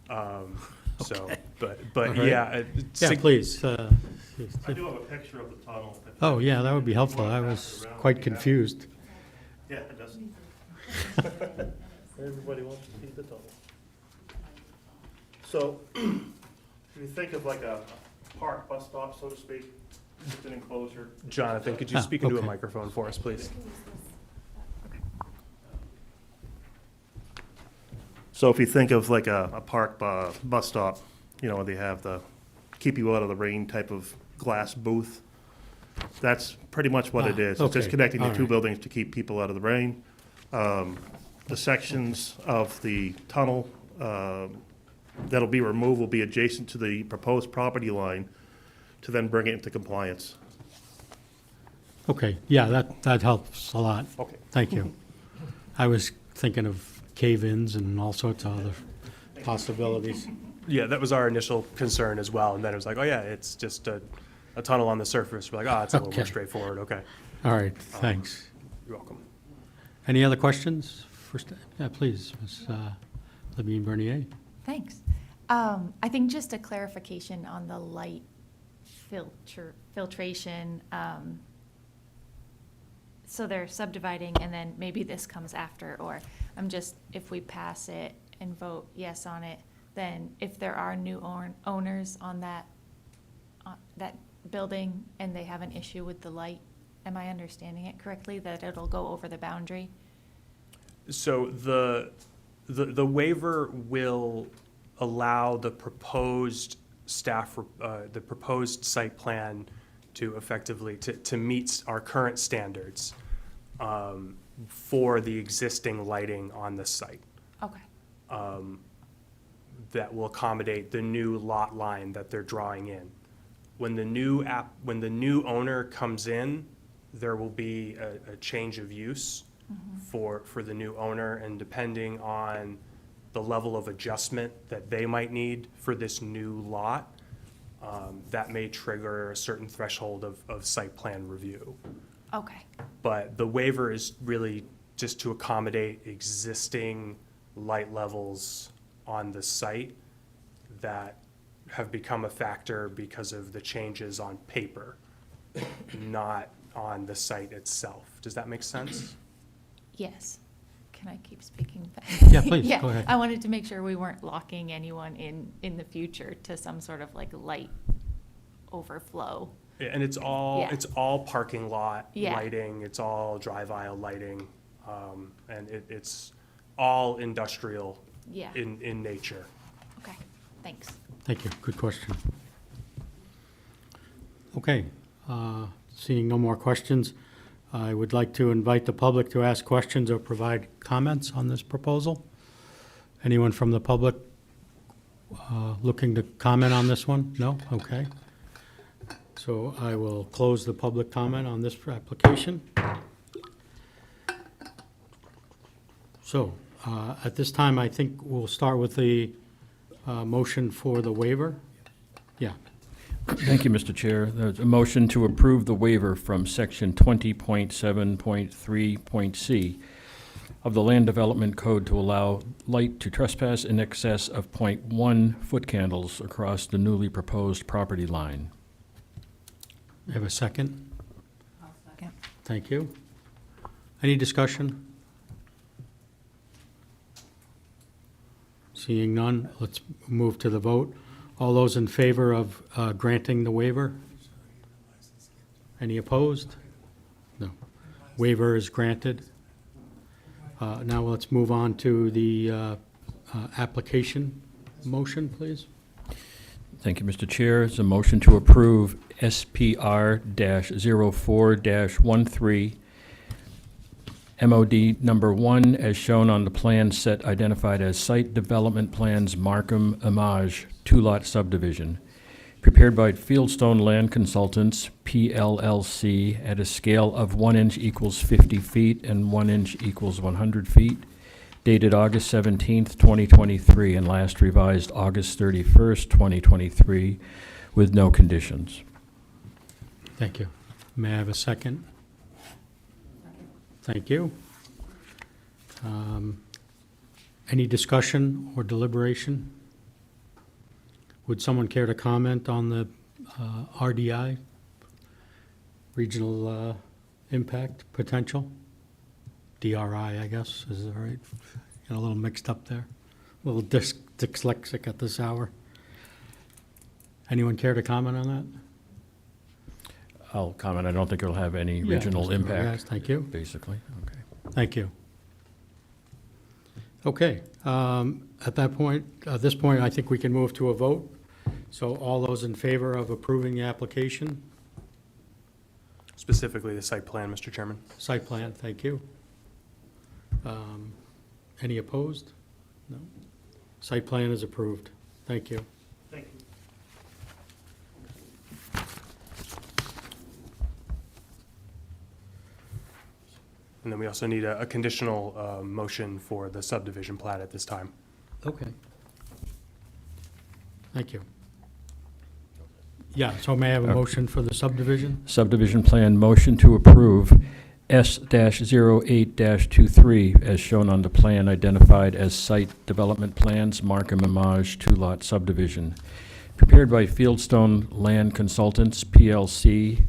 So, but All right. yeah. Yeah, please. I do have a picture of the tunnel. Oh, yeah, that would be helpful. I was quite confused. Yeah, it does. Everybody wants to see the tunnel. So, if you think of like a park bus stop, so to speak, it's an enclosure. Jonathan, could you speak into a okay. microphone for us, please? So if you think of like a park bus stop, you know, they have the keep you out of the rain type of glass booth. That's pretty much what it is. It's just okay. connecting the All two right. buildings to keep people out of the rain. The sections of the tunnel that'll be removed will be adjacent to the proposed property line to then bring it into compliance. Okay, yeah, that helps a lot. Okay. Thank you. I was thinking of cave-ins and all sorts of other possibilities. Yeah, that was our initial concern as well. And then it was like, oh yeah, it's just a tunnel on the surface. We're like, oh, it's a little more Okay. straightforward. Okay, All right, thanks. you're welcome. Any other questions? Yeah, please, Ms. Levine Bernier. Thanks. I think just a clarification on the light filtration. So they're subdividing, and then maybe this comes after, or if we pass it and vote yes on it, then if there are new owners on that building and they have an issue with the light, am I understanding it correctly, that it'll go over the boundary? So the waiver will allow the proposed the proposed site plan to effectively, to meet our current standards for the existing lighting on the site. Okay, That will accommodate the new lot line that they're drawing in. When the new owner comes in, there will be a change of use for the new owner, and depending on the level of adjustment that they might need for this new lot, that may trigger a certain threshold of site plan review. okay, But the waiver is really just to accommodate existing light levels on the site that have become a factor because of the changes on paper, not on the site itself. Does that make sense? yes. Can I keep speaking fast? Yeah, please, go ahead. I wanted to make sure we weren't locking anyone in the future to some sort of like light overflow. Yeah, and it's all parking lot Yeah. lighting, it's all drive aisle lighting, and it's all industrial Yeah, in nature. okay. Thanks. Thank you. Good question. Okay, seeing no more questions, I would like to invite the public to ask questions or provide comments on this proposal. Anyone from the public looking to comment on this one? No? Okay. So I will close the public comment on this application. So at this time, I think we'll start with the motion for the waiver. Yeah. Thank you, Mr. Chair. There's a motion to approve the waiver from Section 20.7.3.c of the Land Development Code to allow light to trespass in excess of .1 foot candles across the newly proposed property line. You have a second? I'll second. Thank you. Any discussion? Seeing none, let's move to the vote. All those in favor of granting the waiver? Any opposed? No. Waiver is granted. Now let's move on to the application motion, please. Thank you, Mr. Chair. It's a motion to approve SPR-04-13, MOD number 1, as shown on the plan set identified as Site Development Plans Markham Image 2-lot subdivision, prepared by Fieldstone Land Consultants, PLLC, at a scale of 1 inch equals 50 feet and 1 inch equals 100 feet, dated August 17th, 2023, and last revised August 31st, 2023, with no conditions. Thank you. May I have a second? Thank you. Any discussion or deliberation? Would someone care to comment on the RDI, regional impact potential? DRI, I guess, is that right? Got a little mixed up there. A little dyslexic at this hour. Anyone care to comment on that? I'll comment. I don't think it'll have any Yeah, regional Mr. impact. Yes, thank you. Basically, okay. Thank you. Okay, at this point, I think we can move to a vote. So all those in favor of approving the application? Specifically the site plan, Mr. Chairman. Site plan, thank you. Any opposed? No. Site plan is approved. Thank you. Thank you. And then we also need a conditional motion for the subdivision plat at this time. Okay. Thank you. Yeah, so may I have a Okay. motion for the subdivision? Subdivision plan motion to approve S-08-23, as shown on the plan identified as Site Development Plans Markham Image 2-lot subdivision, prepared by Fieldstone Land Consultants, PLLC,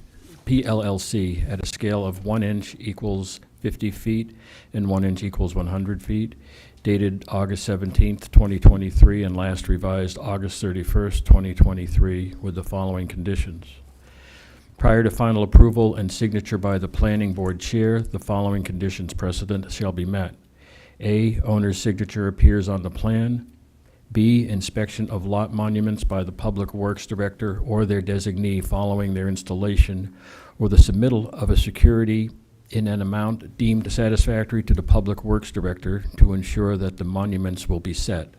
at a scale of 1 inch equals 50 feet and 1 inch equals 100 feet, dated August 17th, 2023, and last revised August 31st, 2023, with the following conditions. Prior to final approval and signature by the Planning Board Chair, the following conditions precedent shall be met. A, owner's signature appears on the plan. B, inspection of lot monuments by the Public Works Director or their designee following their installation, or the submittal of a security in an amount deemed satisfactory to the Public Works Director to ensure that the monuments will be set.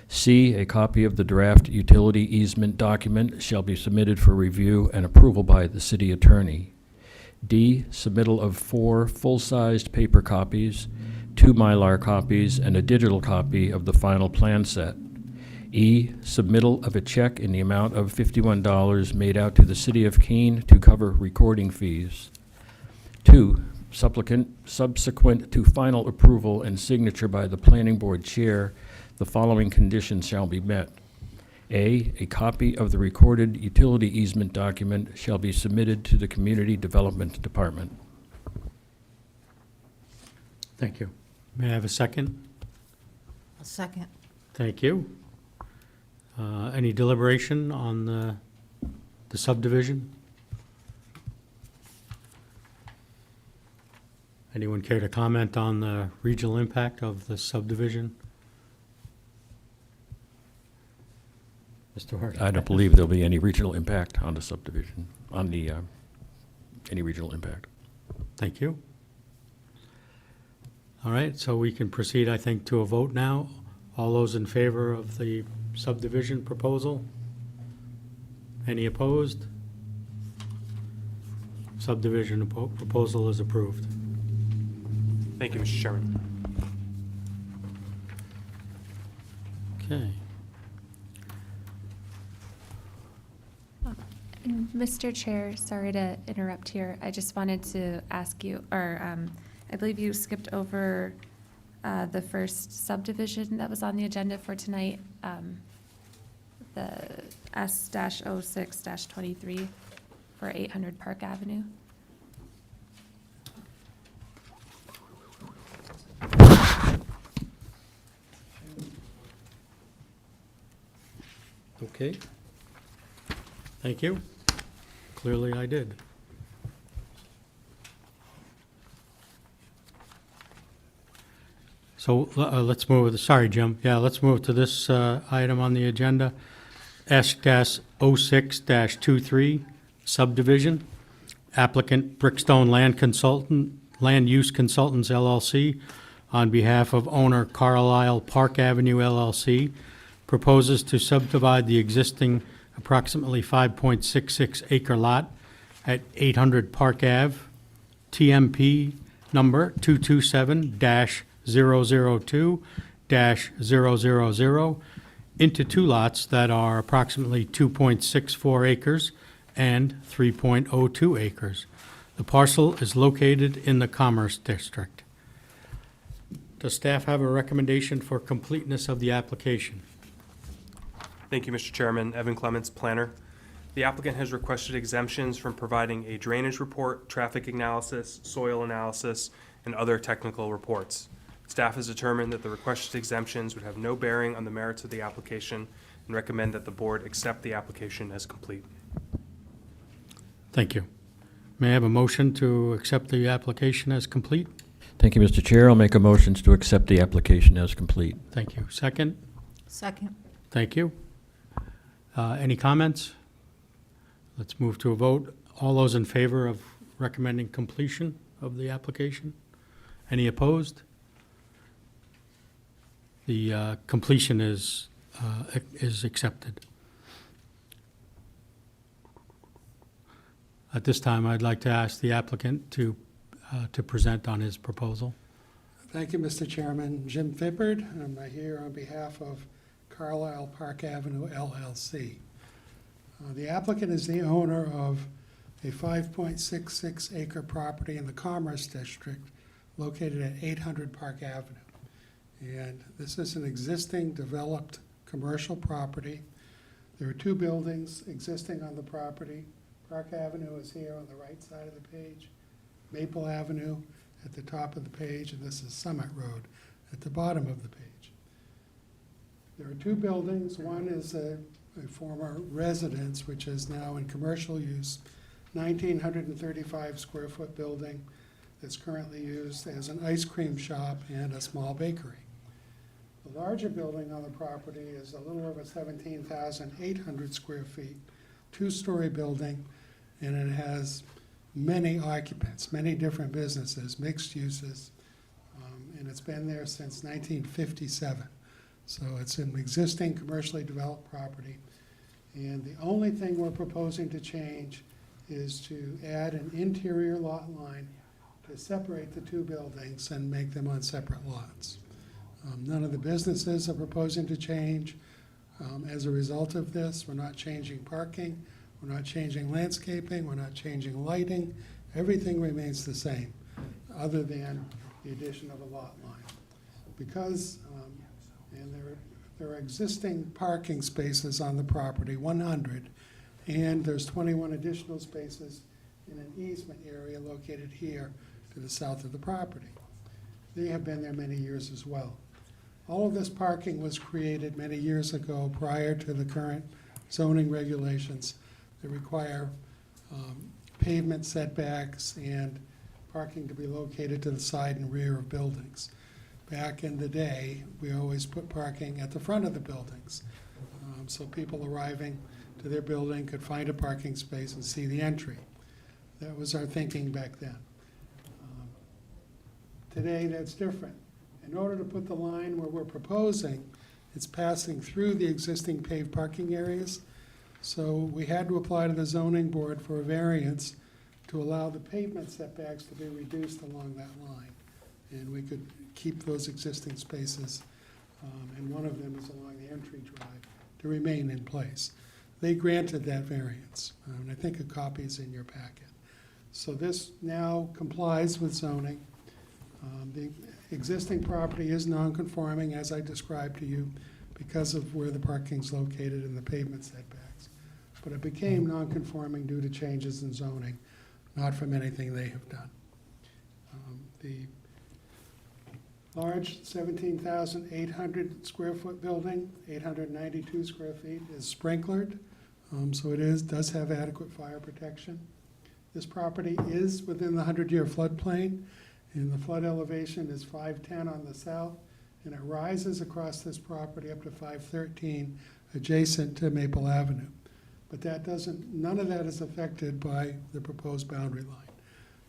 C, a copy of the draft utility easement document shall be submitted for review and approval by the city attorney. D, submittal of 4 full-sized paper copies, 2 Mylar copies, and a digital copy of the final plan set. E, submittal of a check in the amount of $51 made out to the city of Keene to cover recording fees. 2, subsequent to final approval and signature by the Planning Board Chair, the following conditions shall be met. A copy of the recorded utility easement document shall be submitted to the Community Development Department. Thank you. May I have a second? I'll second. Thank you. Any deliberation on the subdivision? Anyone care to comment on the regional impact of the subdivision? Stewart. I don't believe there'll be any regional impact on the subdivision, on the, any regional impact. Thank you. All right, so we can proceed, I think, to a vote now. All those in favor of the subdivision proposal? Any opposed? Subdivision proposal is approved. Thank you, Mr. Chairman. Okay. And Mr. Chair, sorry to interrupt here. I just wanted to ask you, or I believe you skipped over the first subdivision that was on the agenda for tonight, the S-06-23 for 800 Park Avenue. Okay. Thank you. Clearly I did. So let's move, sorry, Jim. Yeah, let's move to this item on the agenda. S-06-23 subdivision. Applicant Brickstone Land Use Consultants LLC, on behalf of owner Carlisle Park Avenue LLC, proposes to subdivide the existing approximately 5.66 acre lot at 800 Park Ave, TMP number 227-002-000, into two lots that are approximately 2.64 acres and 3.02 acres. The parcel is located in the Commerce District. Does staff have a recommendation for completeness of the application? Thank you, Mr. Chairman. Evan Clements, planner. The applicant has requested exemptions from providing a drainage report, traffic analysis, soil analysis, and other technical reports. Staff has determined that the requested exemptions would have no bearing on the merits of the application and recommend that the board accept the application as complete. Thank you. May I have a motion to accept the application as complete? Thank you, Mr. Chair. I'll make a motion to accept the application as complete. Thank you. Second? Second. Thank you. Any comments? Let's move to a vote. All those in favor of recommending completion of the application? Any opposed? The completion is accepted. At this time, I'd like to ask the applicant to present on his proposal. Thank you, Mr. Chairman. Jim Fippard. I'm here on behalf of Carlisle Park Avenue LLC. The applicant is the owner of a 5.66 acre property in the Commerce District located at 800 Park Avenue. And this is an existing developed commercial property. There are two buildings existing on the property. Park Avenue is here on the right side of the page, Maple Avenue at the top of the page, and this is Summit Road at the bottom of the page. There are two buildings. One is a former residence, which is now in commercial use, 1,935 square foot building that's currently used as an ice cream shop and a small bakery. The larger building on the property is a little over 17,800 square feet, two-story building, and it has many occupants, many different businesses, mixed uses, and it's been there since 1957. So it's an existing commercially developed property, and the only thing we're proposing to change is to add an interior lot line to separate the two buildings and make them on separate lots. None of the businesses are proposing to change. As a result of this, we're not changing parking, we're not changing landscaping, we're not changing lighting. Everything remains the same, other than the addition of a lot line. Because, and there are existing parking spaces on the property, 100, and there's 21 additional spaces in an easement area located here to the south of the property. They have been there many years as well. All of this parking was created many years ago prior to the current zoning regulations that require pavement setbacks and parking to be located to the side and rear of buildings. Back in the day, we always put parking at the front of the buildings. so people arriving to their building could find a parking space and see the entry. That was our thinking back then. Today, that's different. In order to put the line where we're proposing, it's passing through the existing paved parking areas. So we had to apply to the zoning board for a variance to allow the pavement setbacks to be reduced along that line. And we could keep those existing spaces, and one of them is along the entry drive, to remain in place. They granted that variance, and I think a copy is in your packet. So this now complies with zoning. The existing property is non-conforming, as I described to you, because of where the parking's located and the pavement setbacks. But it became non-conforming due to changes in zoning, not from anything they have done. The large 17,800 square foot building, 892 square feet, is sprinklered, so it does have adequate fire protection. This property is within the 100-year floodplain, and the flood elevation is 510 on the south, and it rises across this property up to 513 adjacent to Maple Avenue. But none of that is affected by the proposed boundary line.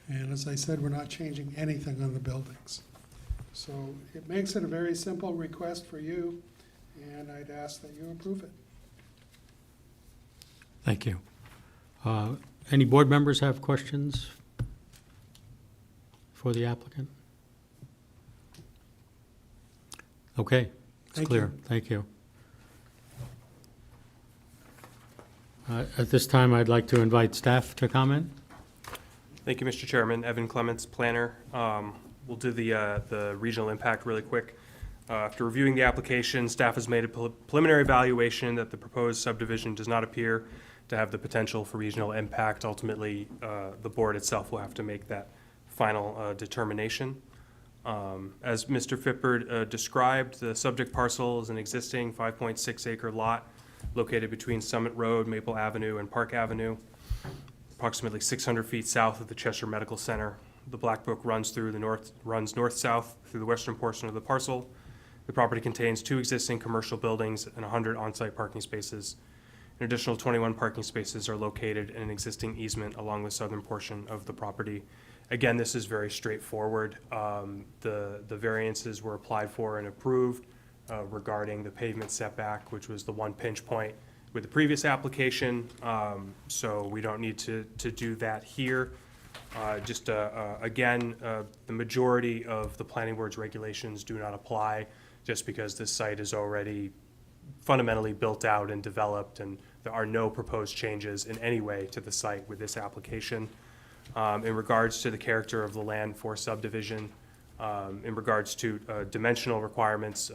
And as I said, we're not changing anything on the buildings. So it makes it a very simple request for you, and I'd ask that you approve it. Thank you. Any board members have questions for the applicant? Okay, it's Thank clear. Thank you. At this time, I'd like to invite staff to comment. Thank you, Mr. Chairman. Evan Clements, planner. We'll do the regional impact really quick. After reviewing the application, staff has made a preliminary evaluation that the proposed subdivision does not appear to have the potential for regional impact. Ultimately, the board itself will have to make that final determination. As Mr. Fippard described, the subject parcel is an existing 5.6 acre lot located between Summit Road, Maple Avenue, and Park Avenue, approximately 600 feet south of the Cheshire Medical Center. The Black Brook runs north-south through the western portion of the parcel. The property contains 2 existing commercial buildings and 100 on-site parking spaces. An additional 21 parking spaces are located in an existing easement along the southern portion of the property. Again, this is very straightforward. The variances were applied for and approved regarding the pavement setback, which was the one pinch point with the previous application. So we don't need to do that here. Again, the majority of the planning board's regulations do not apply just because this site is already fundamentally built out and developed, and there are no proposed changes in any way to the site with this application. In regards to the character of the land for subdivision, in regards to dimensional requirements,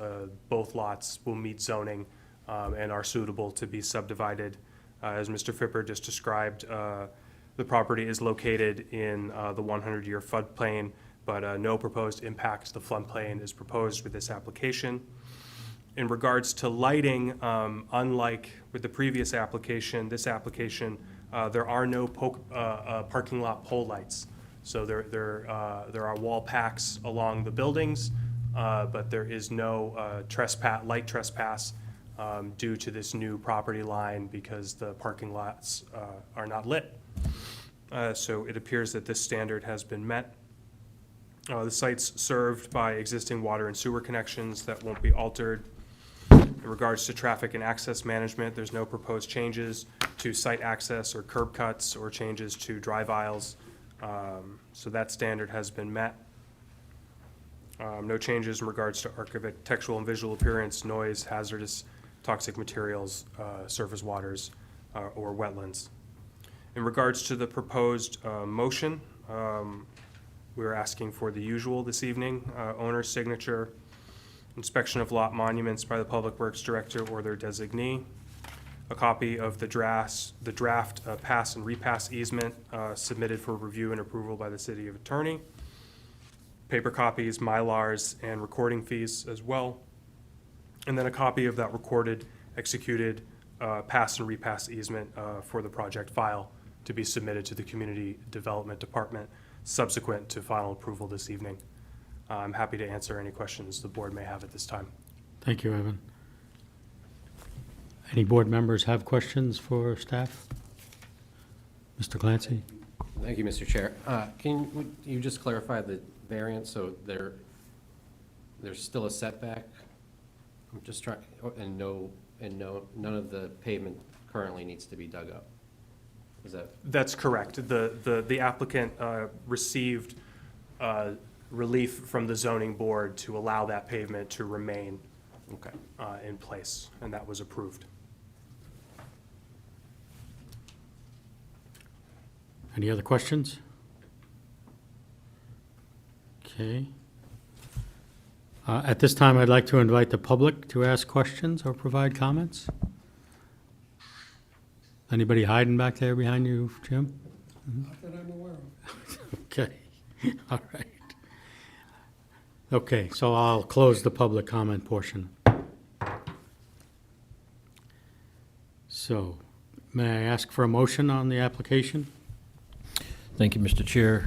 both lots will meet zoning and are suitable to be subdivided. As Mr. Fipper just described, the property is located in the 100-year floodplain, but no proposed impact to the floodplain is proposed with this application. In regards to lighting, unlike with the previous application, this application, there are no parking lot pole lights. So there are wall packs along the buildings, but there is no light trespass due to this new property line because the parking lots are not lit. So it appears that this standard has been met. The site's served by existing water and sewer connections that won't be altered. In regards to traffic and access management, there's no proposed changes to site access or curb cuts or changes to drive aisles. So that standard has been met. No changes in regards to architectural and visual appearance, noise, hazardous, toxic materials, surface waters, or wetlands. In regards to the proposed motion, we're asking for the usual this evening, owner's signature, inspection of lot monuments by the Public Works Director or their designee, a copy of the draft pass and repass easement submitted for review and approval by the City Attorney, paper copies, Mylars, and recording fees as well, and then a copy of that recorded, executed pass and repass easement for the project file to be submitted to the Community Development Department subsequent to final approval this evening. I'm happy to answer any questions the board may have at this time. Thank you, Evan. Any board members have questions for staff? Mr. Clancy? Thank you, Mr. Chair. Would you just clarify the variance, so there's still a setback? I'm just trying, none of the pavement currently needs to be dug up? Is that, That's correct. The applicant received relief from the zoning board to allow that pavement to remain okay. in place, and that was approved. Any other questions? Okay. At this time, I'd like to invite the public to ask questions or provide comments. Anybody hiding back there behind you, Jim? Not that I'm aware of. Okay, all right. Okay, so I'll close the public comment portion. So, may I ask for a motion on the application? Thank you, Mr. Chair.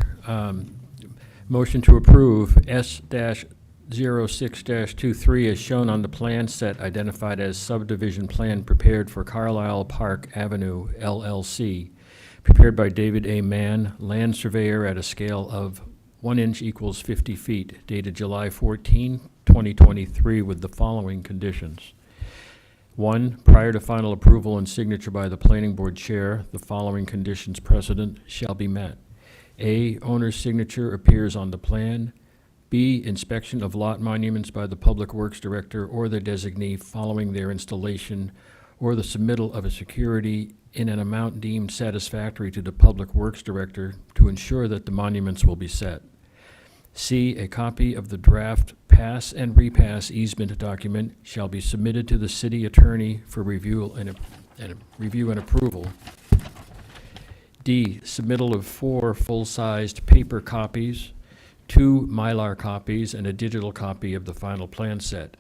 Motion to approve S-06-23 as shown on the plan set identified as subdivision plan prepared for Carlisle Park Avenue LLC, prepared by David A. Mann, land surveyor at a scale of 1 inch equals 50 feet, dated July 14, 2023, with the following conditions. 1, prior to final approval and signature by the planning board chair, the following conditions precedent shall be met. A, owner's signature appears on the plan. B, inspection of lot monuments by the Public Works Director or their designee following their installation, or the submittal of a security in an amount deemed satisfactory to the Public Works Director to ensure that the monuments will be set. C, a copy of the draft pass and repass easement document shall be submitted to the city attorney for review and approval. D, submittal of 4 full-sized paper copies, 2 Mylar copies, and a digital copy of the final plan set.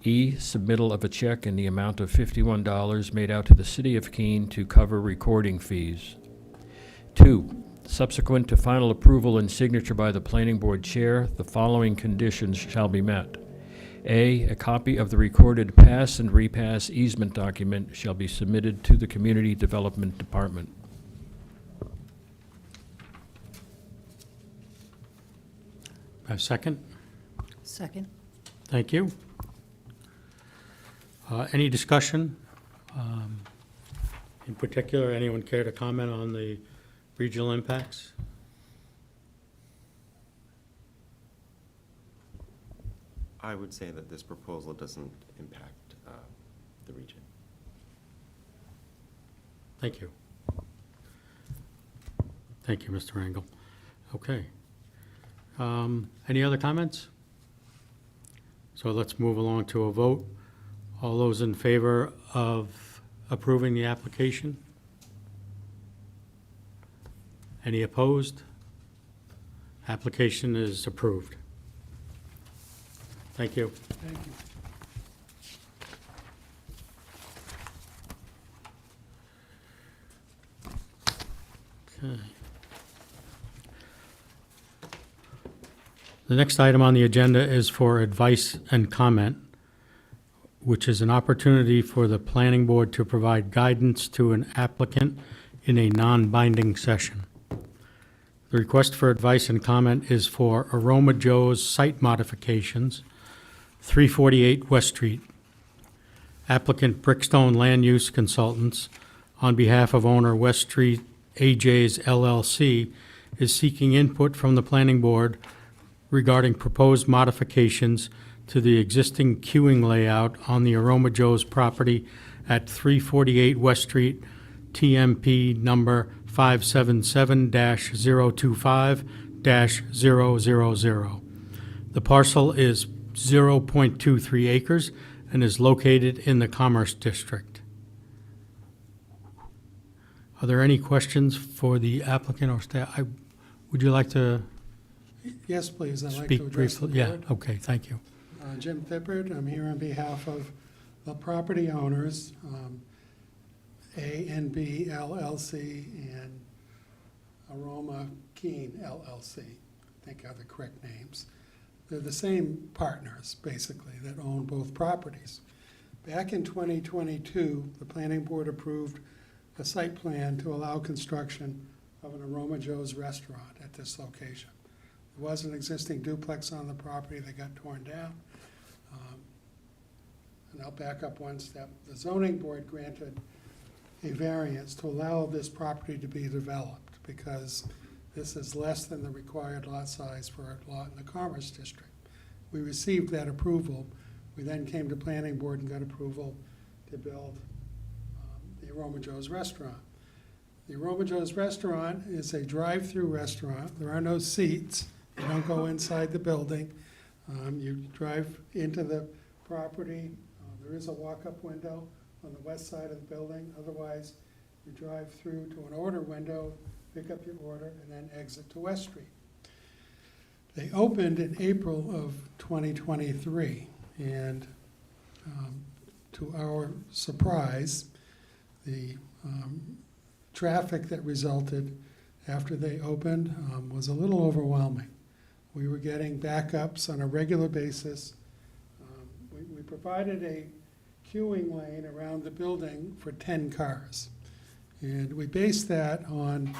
E, submittal of a check in the amount of $51 made out to the City of Keene to cover recording fees. 2, subsequent to final approval and signature by the planning board chair, the following conditions shall be met. A copy of the recorded pass and repass easement document shall be submitted to the Community Development Department. A second? Second. Thank you. Any discussion? In particular, anyone care to comment on the regional impacts? I would say that this proposal doesn't impact the region. Thank you. Thank you, Mr. Rangel. Okay. Any other comments? So let's move along to a vote. All those in favor of approving the application? Any opposed? Application is approved. Thank you. Thank you. Okay. The next item on the agenda is for advice and comment, which is an opportunity for the planning board to provide guidance to an applicant in a non-binding session. The request for advice and comment is for Aroma Joe's site modifications, 348 West Street. Applicant Brickstone Land Use Consultants, on behalf of owner West Street AJ's LLC, is seeking input from the planning board regarding proposed modifications to the existing queuing layout on the Aroma Joe's property at 348 West Street, TMP number 577-025-000. The parcel is 0.23 acres and is located in the Commerce District. Are there any questions for the applicant or staff? Would you like to Yes, please, I'd like to speak address the briefly? board. Yeah, okay, thank you. Jim Fippard, I'm here on behalf of the property owners, A and B LLC and Aroma Keene LLC, I think are the correct names. They're the same partners, basically, that own both properties. Back in 2022, the planning board approved a site plan to allow construction of an Aroma Joe's restaurant at this location. There was an existing duplex on the property that got torn down. And I'll back up one step. The zoning board granted a variance to allow this property to be developed because this is less than the required lot size for a lot in the Commerce District. We received that approval. We then came to planning board and got approval to build the Aroma Joe's restaurant. The Aroma Joe's restaurant is a drive-through restaurant. There are no seats. You don't go inside the building. You drive into the property. There is a walk-up window on the west side of the building. Otherwise, you drive through to an order window, pick up your order, and then exit to West Street. They opened in April of 2023, and to our surprise, the traffic that resulted after they opened was a little overwhelming. We were getting backups on a regular basis. We provided a queuing lane around the building for 10 cars. And we based that on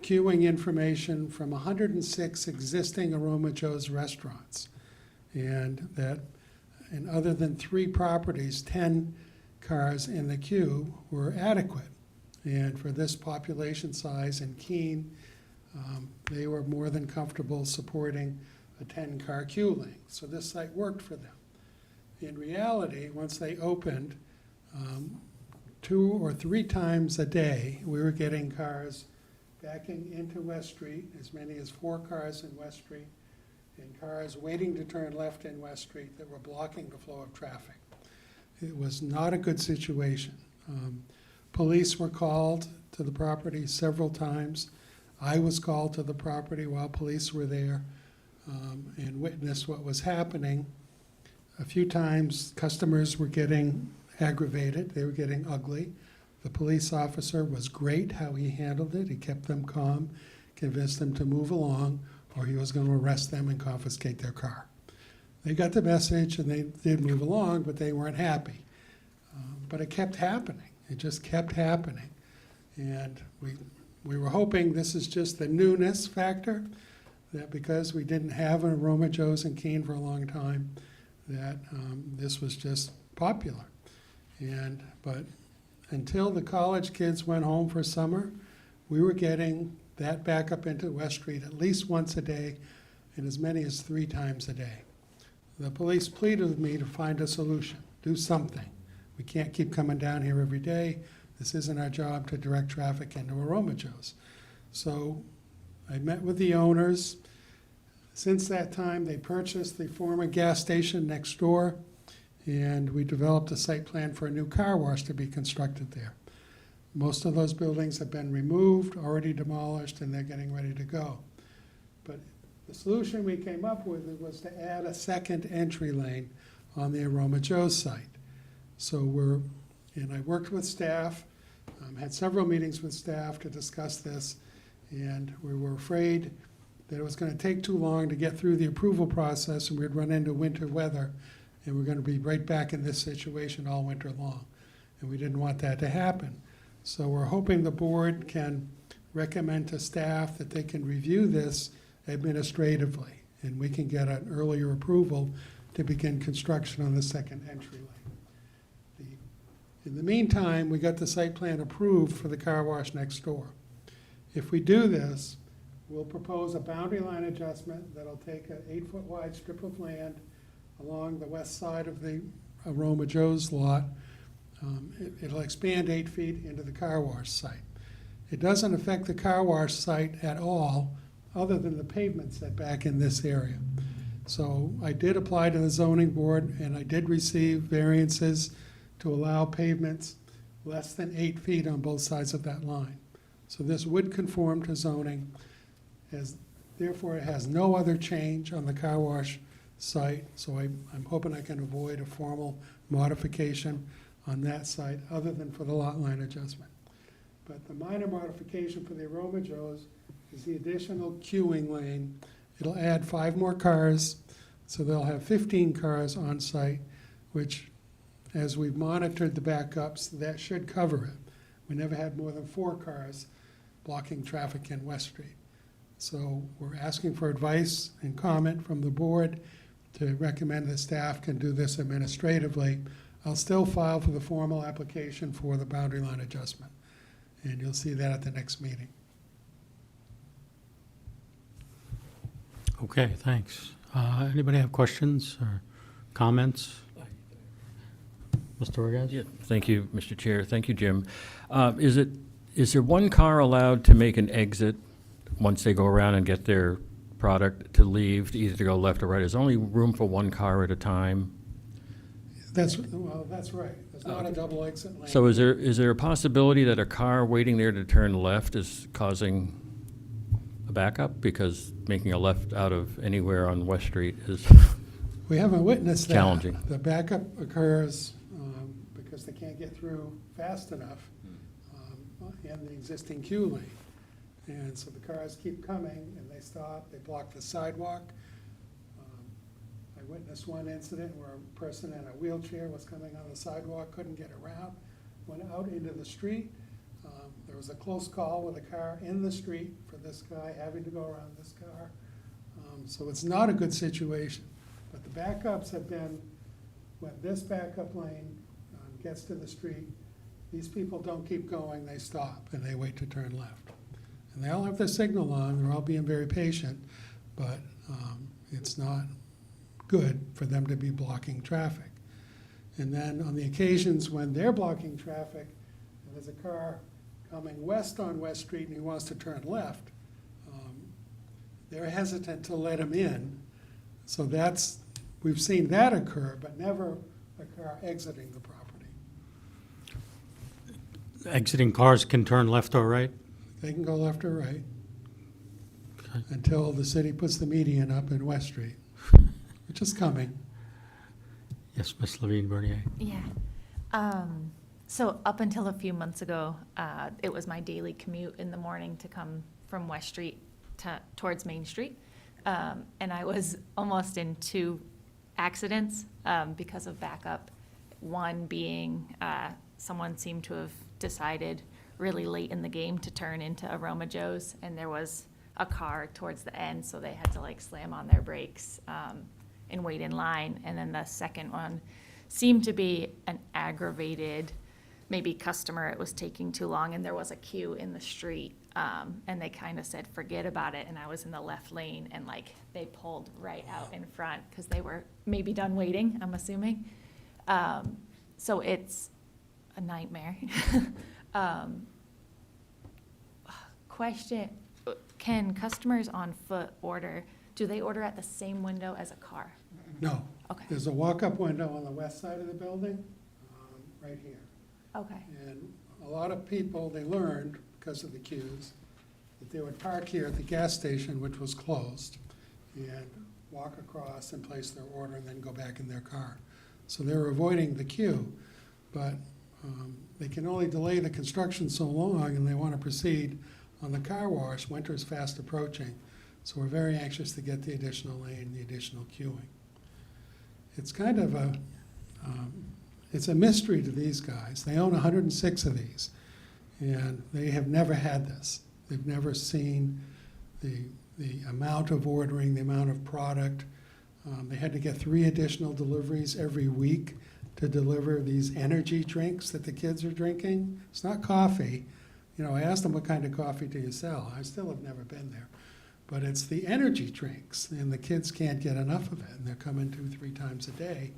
queuing information from 106 existing Aroma Joe's restaurants. And other than 3 properties, 10 cars in the queue were adequate. And for this population size in Keene, they were more than comfortable supporting a 10-car queue lane. So this site worked for them. In reality, once they opened, 2 or 3 times a day, we were getting cars backing into West Street, as many as 4 cars in West Street, and cars waiting to turn left in West Street that were blocking the flow of traffic. It was not a good situation. Police were called to the property several times. I was called to the property while police were there and witnessed what was happening. A few times, customers were getting aggravated. They were getting ugly. The police officer was great how he handled it. He kept them calm, convinced them to move along, or he was going to arrest them and confiscate their car. They got the message and they did move along, but they weren't happy. But it kept happening. It just kept happening. And we were hoping this is just the newness factor, that because we didn't have an Aroma Joe's in Keene for a long time, that this was just popular. But until the college kids went home for summer, we were getting that back up into West Street at least once a day and as many as 3 times a day. The police pleaded with me to find a solution, do something. We can't keep coming down here every day. This isn't our job to direct traffic into Aroma Joe's. So I met with the owners. Since that time, they purchased the former gas station next door, and we developed a site plan for a new car wash to be constructed there. Most of those buildings have been removed, already demolished, and they're getting ready to go. But the solution we came up with was to add a second entry lane on the Aroma Joe's site. So I worked with staff, had several meetings with staff to discuss this, and we were afraid that it was going to take too long to get through the approval process and we'd run into winter weather and we're going to be right back in this situation all winter long. And we didn't want that to happen. So we're hoping the board can recommend to staff that they can review this administratively and we can get an earlier approval to begin construction on the second entry lane. In the meantime, we got the site plan approved for the car wash next door. If we do this, we'll propose a boundary line adjustment that'll take an 8-foot wide strip of land along the west side of the Aroma Joe's lot. It'll expand 8 feet into the car wash site. It doesn't affect the car wash site at all, other than the pavement setback in this area. So I did apply to the zoning board, and I did receive variances to allow pavements less than 8 feet on both sides of that line. So this would conform to zoning, therefore it has no other change on the car wash site. So I'm hoping I can avoid a formal modification on that site other than for the lot line adjustment. But the minor modification for the Aroma Joe's is the additional queuing lane. It'll add 5 more cars, so they'll have 15 cars on site which, as we've monitored the backups, that should cover it. We never had more than 4 cars blocking traffic in West Street. So we're asking for advice and comment from the board to recommend that staff can do this administratively. I'll still file for the formal application for the boundary line adjustment, and you'll see that at the next meeting. Okay, thanks. Anybody have questions or comments? Mr. Orgaz? Yeah, thank you, Mr. Chair. Thank you, Jim. Is there one car allowed to make an exit once they go around and get their product to leave, to either to go left or right? Is there only room for one car at a time? That's right. There's not a double exit lane. So is there a possibility that a car waiting there to turn left is causing a backup? Because making a left out of anywhere on West Street is, We haven't witnessed that. Challenging. The backup occurs because they can't get through fast enough in the existing queue lane. And so the cars keep coming, and they stop, they block the sidewalk. I witnessed one incident where a person in a wheelchair was coming on the sidewalk, couldn't get around, went out into the street. There was a close call with a car in the street for this guy having to go around this car. So it's not a good situation. But the backups have been, when this backup lane gets to the street, these people don't keep going, they stop, and they wait to turn left. And they all have their signal on, they're all being very patient, but it's not good for them to be blocking traffic. And then on the occasions when they're blocking traffic, and there's a car coming west on West Street and he wants to turn left, they're hesitant to let him in. So we've seen that occur, but never a car exiting the property. Exiting cars can turn left or right? They can go left or right Okay. until the city puts the median up in West Street, which is coming. Yes, Ms. Levine Bernier. Yeah. So up until a few months ago, it was my daily commute in the morning to come from West Street towards Main Street. And I was almost in 2 accidents because of backup. One being someone seemed to have decided really late in the game to turn into Aroma Joe's, and there was a car towards the end, so they had to like slam on their brakes and wait in line. And then the second one seemed to be an aggravated, maybe customer, it was taking too long, and there was a queue in the street, and they kind of said, forget about it, and I was in the left lane, and like, they pulled right out in front, because they were maybe done waiting, I'm assuming. So it's a nightmare. Question, can customers on foot order, do they order at the same window as a car? No. Okay, There's a walk-up window on the west side of the building, right here. okay, And a lot of people, they learned, because of the queues, that they would park here at the gas station, which was closed, and walk across and place their order and then go back in their car. So they were avoiding the queue, but they can only delay the construction so long, and they want to proceed on the car wash. Winter's fast approaching, so we're very anxious to get the additional lane, the additional queuing. It's kind of it's a mystery to these guys. They own 106 of these, and they have never had this. They've never seen the amount of ordering, the amount of product. They had to get 3 additional deliveries every week to deliver these energy drinks that the kids are drinking. It's not coffee. You know, I asked them, what kind of coffee do you sell? I still have never been there. But it's the energy drinks, and the kids can't get enough of it, and they're coming 2-3 times a day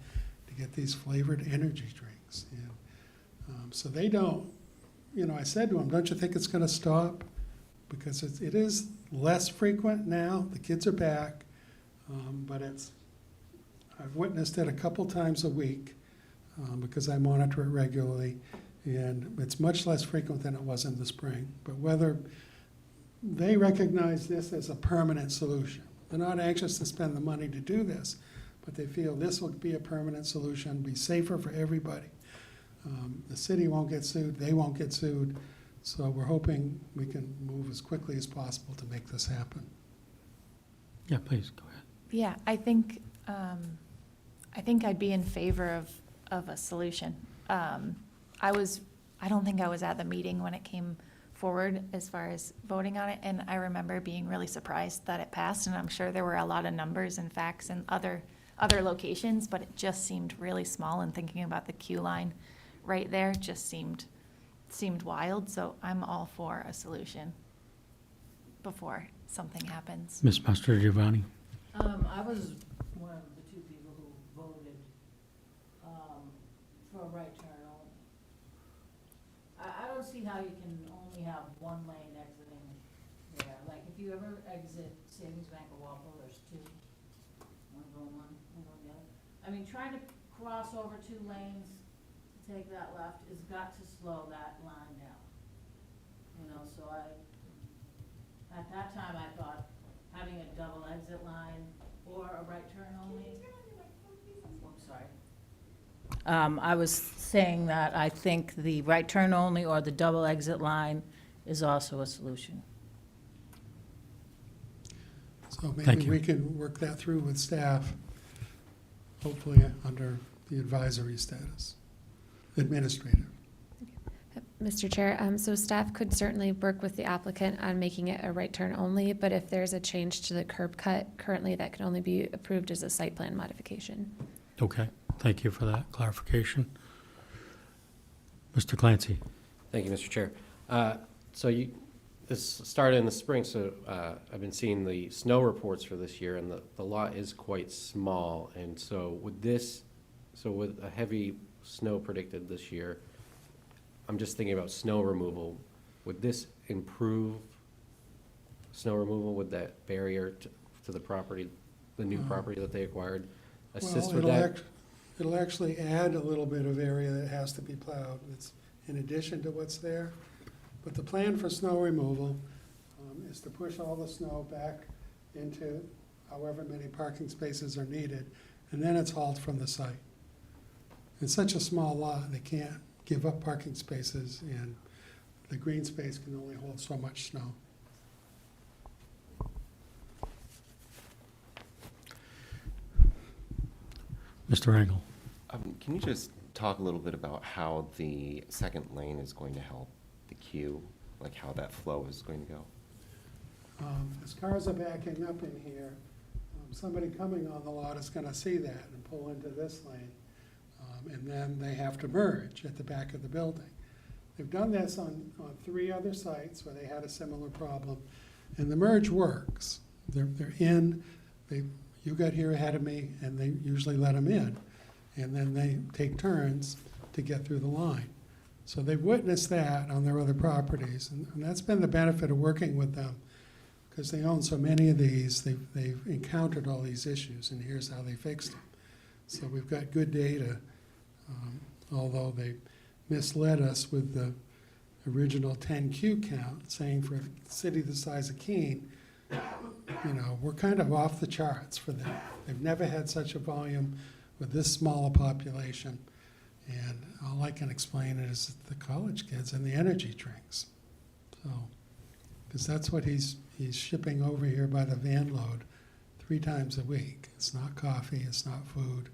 to get these flavored energy drinks. And so they don't, you know, I said to them, don't you think it's going to stop? Because it is less frequent now. The kids are back, but I've witnessed it a couple times a week because I monitor it regularly, and it's much less frequent than it was in the spring. But whether they recognize this as a permanent solution, they're not anxious to spend the money to do this, but they feel this will be a permanent solution, be safer for everybody. The city won't get sued, they won't get sued, so we're hoping we can move as quickly as possible to make this happen. Yeah, please, go ahead. yeah, I think I'd be in favor of a solution. I don't think I was at the meeting when it came forward as far as voting on it, and I remember being really surprised that it passed, and I'm sure there were a lot of numbers and facts in other locations, but it just seemed really small, and thinking about the queue line right there just seemed wild, so I'm all for a solution before something happens. Ms. Mastrogiovanni? I was one of the two people who voted, for a right turn only. I don't see how you can only have one lane exiting there. Like, if you ever exit Savings Bank of Walpole, there's two. One going one going the other. I mean, trying to cross over two lanes to take that left has got to slow that line down. You know, so at that time, I thought having a double exit line or a right turn only. I'm sorry. I was saying that I think the right turn only or the double exit line is also a solution. So Thank maybe you. we can work that through with staff, hopefully under the advisory status, administrative. Mr. Chair, so staff could certainly work with the applicant on making it a right turn only, but if there's a change to the curb cut, currently that can only be approved as a site plan modification. Okay, thank you for that clarification. Mr. Clancy? Thank you, Mr. Chair. This started in the spring, so I've been seeing the snow reports for this year, and the lot is quite small. And so with a heavy snow predicted this year, I'm just thinking about snow removal. Would this improve snow removal? Would that barrier to the property, the new property that they acquired, assist Well, with that? it'll actually add a little bit of area that has to be plowed. It's in addition to what's there. But the plan for snow removal is to push all the snow back into however many parking spaces are needed, and then it's hauled from the site. It's such a small lot, they can't give up parking spaces, and the green space can only hold so much snow. Mr. Engel? Can you just talk a little bit about how the second lane is going to help the queue, like how that flow is going to go? As cars are backing up in here, somebody coming on the lot is gonna see that and pull into this lane. And then they have to merge at the back of the building. They've done this on 3 other sites where they had a similar problem, and the merge works. They're in, you got here ahead of me, and they usually let them in. And then they take turns to get through the line. So they've witnessed that on their other properties, and that's been the benefit of working with them, because they own so many of these, they've encountered all these issues, and here's how they fixed them. So we've got good data, although they misled us with the original 10Q count, saying for a city the size of Keene, you know, we're kind of off the charts for them. They've never had such a volume with this small a population. And all I can explain is the college kids and the energy drinks. So, because that's what he's shipping over here by the van load 3 times a week. It's not coffee, it's not food,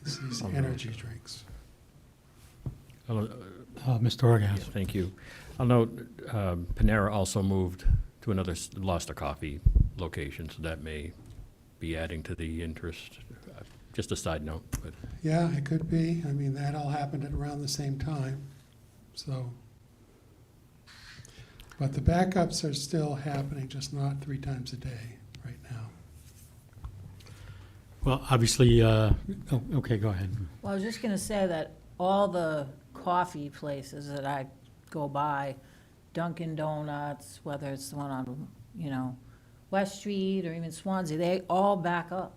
it's these energy drinks. Mr. Orgas? Thank you. I'll note Panera also moved to another Lost a Coffee location, so that may be adding to the interest. Just a side note, but Yeah, it could be. I mean, that all happened at around the same time, so. But the backups are still happening, just not 3 times a day right now. Well, obviously, okay, go ahead. Well, I was just gonna say that all the coffee places that I go by, Dunkin' Donuts, whether it's the one on, West Street or even Swansea, they all back up.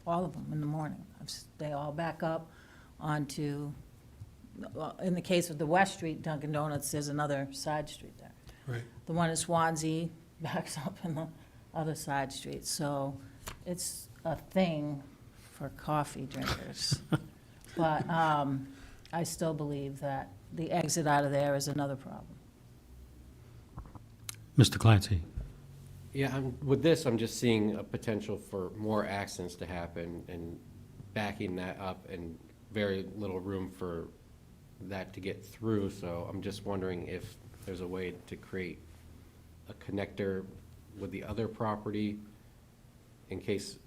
All of them in the morning. They all back up onto, in the case of the West Street Dunkin' Donuts, there's another side street there. Right. The one in Swansea backs up in the other side street. So it's a thing for coffee drinkers. But I still believe that the exit out of there is another problem. Mr. Clancy? Yeah, with this, I'm just seeing a potential for more accidents to happen and backing that up and very little room for that to get through, so I'm just wondering if there's a way to create a connector with the other property in case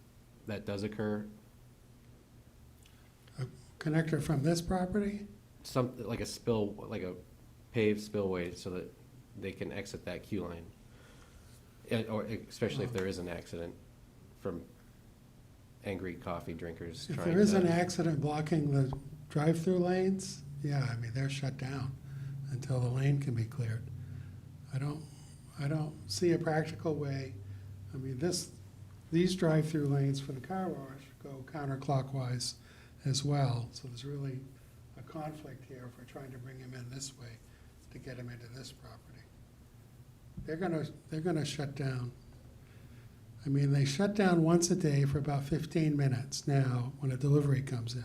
that does occur. A connector from this property? Some, like a spill, like a paved spillway so that they can exit that queue line. Or especially if there is an accident from angry coffee drinkers If trying there is to- an accident blocking the drive-through lanes, yeah, I mean, they're shut down until the lane can be cleared. I don't see a practical way. I mean, these drive-through lanes for the car wash go counterclockwise as well. So there's really a conflict here if we're trying to bring him in this way to get him into this property. They're gonna shut down. I mean, they shut down once a day for about 15 minutes now when a delivery comes in,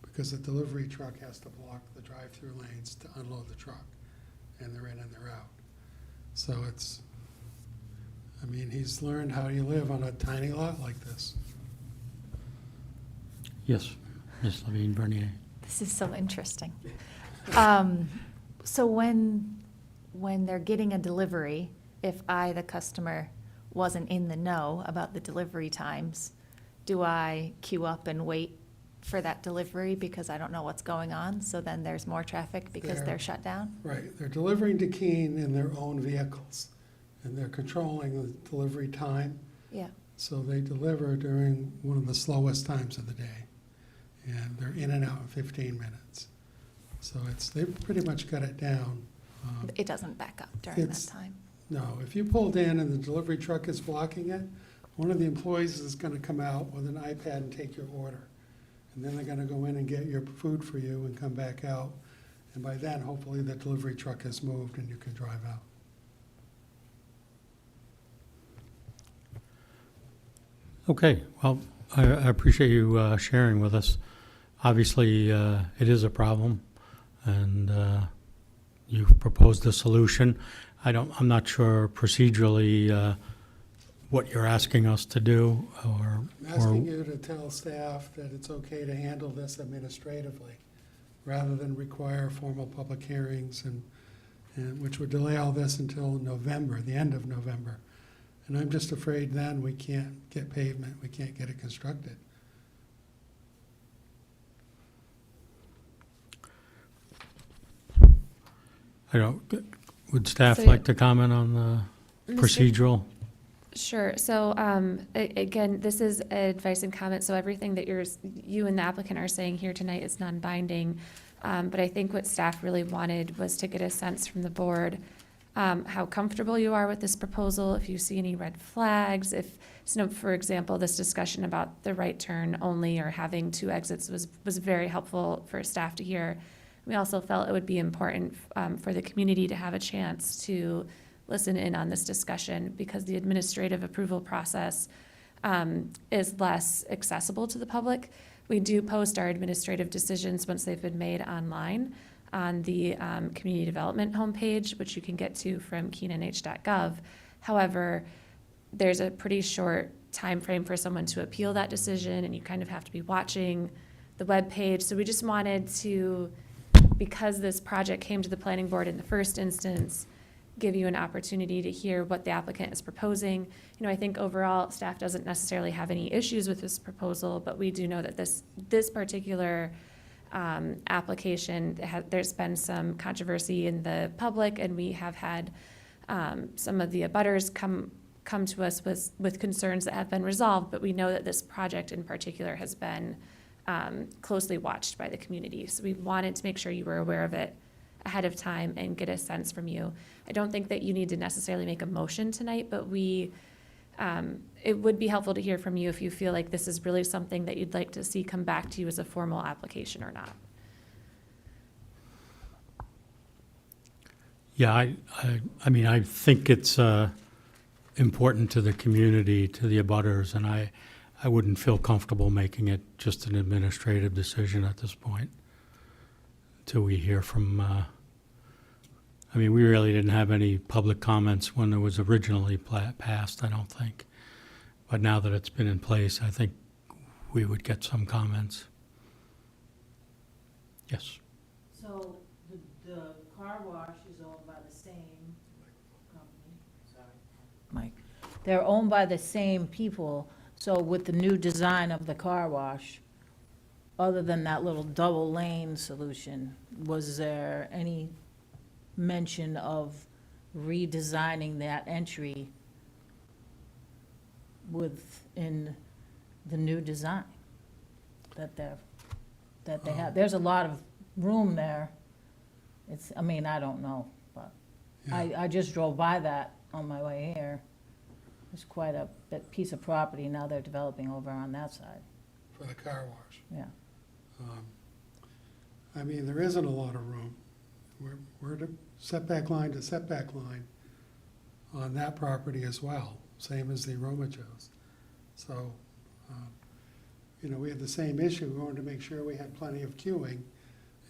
because the delivery truck has to block the drive-through lanes to unload the truck, and they're in and they're out. So I mean, he's learned how you live on a tiny lot like this. Yes, Ms. Levine Bernier. This is so interesting. So when they're getting a delivery, if I, the customer, wasn't in the know about the delivery times, do I queue up and wait for that delivery because I don't know what's going on? So then there's more traffic because There. they're shut down? Right, they're delivering to Keene in their own vehicles, and they're controlling the delivery time. Yeah. So they deliver during one of the slowest times of the day, and they're in and out in 15 minutes. So they've pretty much got it down. It doesn't back up during that It's- time. No, if you pulled in and the delivery truck is blocking it, one of the employees is gonna come out with an iPad and take your order. And then they're gonna go in and get your food for you and come back out. And by then, hopefully, the delivery truck has moved and you can drive out. Okay, well, I appreciate you sharing with us. Obviously, it is a problem, and you've proposed a solution. I'm not sure procedurally what you're asking us to do, or. I'm asking you to tell staff that it's okay to handle this administratively, rather than require formal public hearings, and which would delay all this until November, the end of November. And I'm just afraid then we can't get pavement, we can't get it constructed. Would staff So- like to comment on the Mr. procedural? Sure. So, again, this is advice and comment, so everything that you and the applicant are saying here tonight is non-binding. But I think what staff really wanted was to get a sense from the board, how comfortable you are with this proposal, if you see any red flags, if, for example, this discussion about the right turn only or having two exits was very helpful for staff to hear. We also felt it would be important, for the community to have a chance to listen in on this discussion, because the administrative approval process is less accessible to the public. We do post our administrative decisions once they've been made online on the community development homepage, which you can get to from keenanh.gov. However, there's a pretty short time frame for someone to appeal that decision, and you kind of have to be watching the webpage. So we just wanted to, because this project came to the planning board in the first instance, give you an opportunity to hear what the applicant is proposing. I think overall, staff doesn't necessarily have any issues with this proposal, but we do know that this particular application, there's been some controversy in the public, and we have had some of the abutters come to us with concerns that have been resolved, but we know that this project in particular has been closely watched by the community. So we wanted to make sure you were aware of it ahead of time and get a sense from you. I don't think that you need to necessarily make a motion tonight, but it would be helpful to hear from you if you feel like this is really something that you'd like to see come back to you as a formal application or not. Yeah, I mean, I think it's important to the community, to the abutters, and I wouldn't feel comfortable making it just an administrative decision at this point until we hear from, we really didn't have any public comments when it was originally passed, I don't think. But now that it's been in place, I think we would get some comments. Yes. So the car wash is owned by the same company, sorry, Mike. They're owned by the same people, so with the new design of the car wash, other than that little double lane solution, was there any mention of redesigning that entry within the new design that they have? There's a lot of room there. It's, I mean, I don't know, but I just drove by that on my way here. It's quite a bit piece of property now they're developing over on that side, For the car wash. yeah. I mean, there isn't a lot of room. We're to setback line on that property as well, same as the Romachos. So, you know, we had the same issue. We wanted to make sure we had plenty of queuing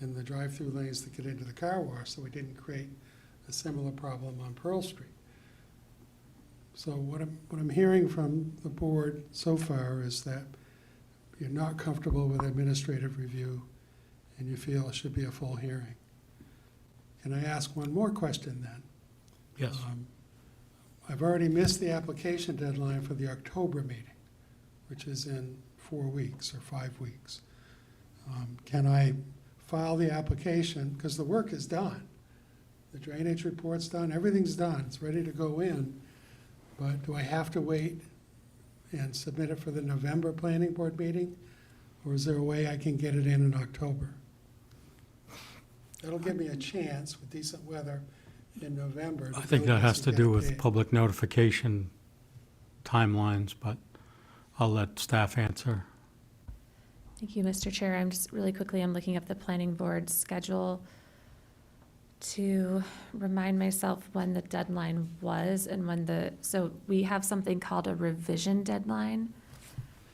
in the drive-through lanes to get into the car wash, so we didn't create a similar problem on Pearl Street. So what I'm hearing from the board so far is that you're not comfortable with administrative review and you feel it should be a full hearing. Can I ask one more question then? Yes. I've already missed the application deadline for the October meeting, which is in 4 weeks or 5 weeks. Can I file the application, because the work is done. The drainage report's done, everything's done, it's ready to go in. But do I have to wait and submit it for the November planning board meeting? Or is there a way I can get it in October? That'll give me a chance with decent weather in November. I think that has to do with public notification timelines, but I'll let staff answer. Thank you, Mr. Chair. I'm just really quickly, I'm looking up the planning board schedule to remind myself when the deadline was and when so we have something called a revision deadline.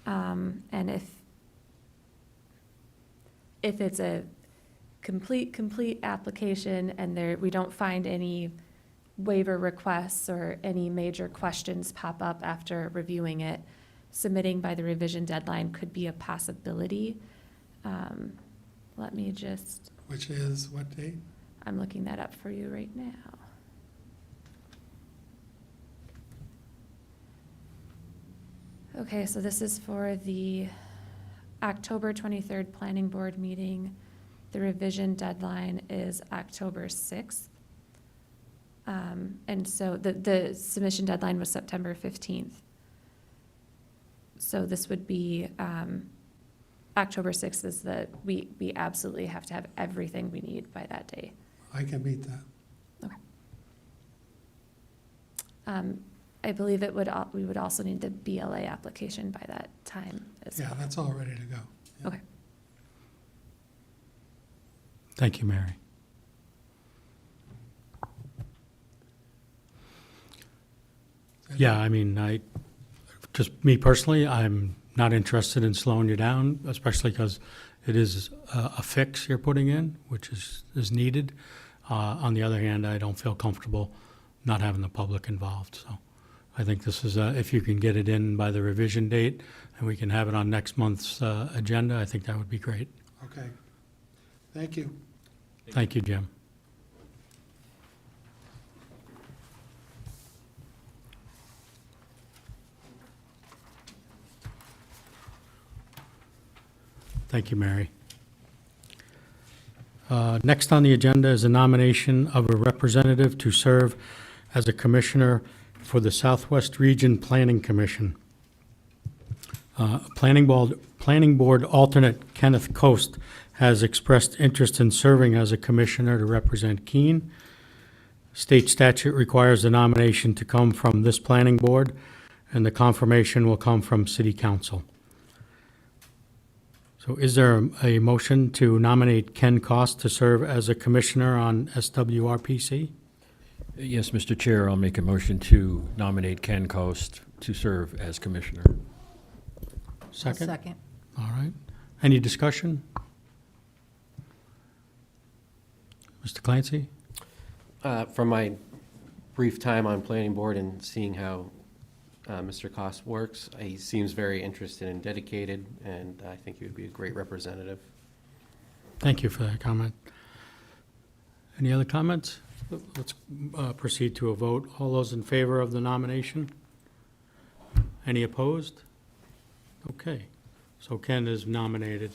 And if it's a complete application and we don't find any waiver requests or any major questions pop up after reviewing it, submitting by the revision deadline could be a possibility. Let me just, Which is what date? I'm looking that up for you right now. Okay, so this is for the October 23rd Planning Board meeting. The revision deadline is October 6th. And so the submission deadline was September 15th. So this would be, October 6th is we absolutely have to have everything we need by that day. I can meet that. I believe we would also need the BLA application by that time as Yeah, well. that's all ready to go. Yeah. Okay. Thank you, Mary. Yeah, I mean, just me personally, I'm not interested in slowing you down, especially because it is a fix you're putting in, which is needed. On the other hand, I don't feel comfortable not having the public involved, so I think this is, if you can get it in by the revision date, and we can have it on next month's agenda, I think that would be great. Okay. Thank you. Thank you, Jim. Thank you, Mary. Next on the agenda is a nomination of a representative to serve as a commissioner for the Southwest Region Planning Commission. Planning Board alternate Kenneth Coast has expressed interest in serving as a commissioner to represent Keene. State statute requires the nomination to come from this planning board, and the confirmation will come from City Council. So is there a motion to nominate Ken Cost to serve as a commissioner on SWRPC? Yes, Mr. Chair, I'll make a motion to nominate Ken Coast to serve as commissioner. Second? Second. All right. Any discussion? Mr. Clancy? From my brief time on planning board and seeing how Mr. Koss works, he seems very interested and dedicated, and I think he would be a great representative. Thank you for that comment. Any other comments? Let's proceed to a vote. All those in favor of the nomination? Any opposed? Okay, so Ken is nominated.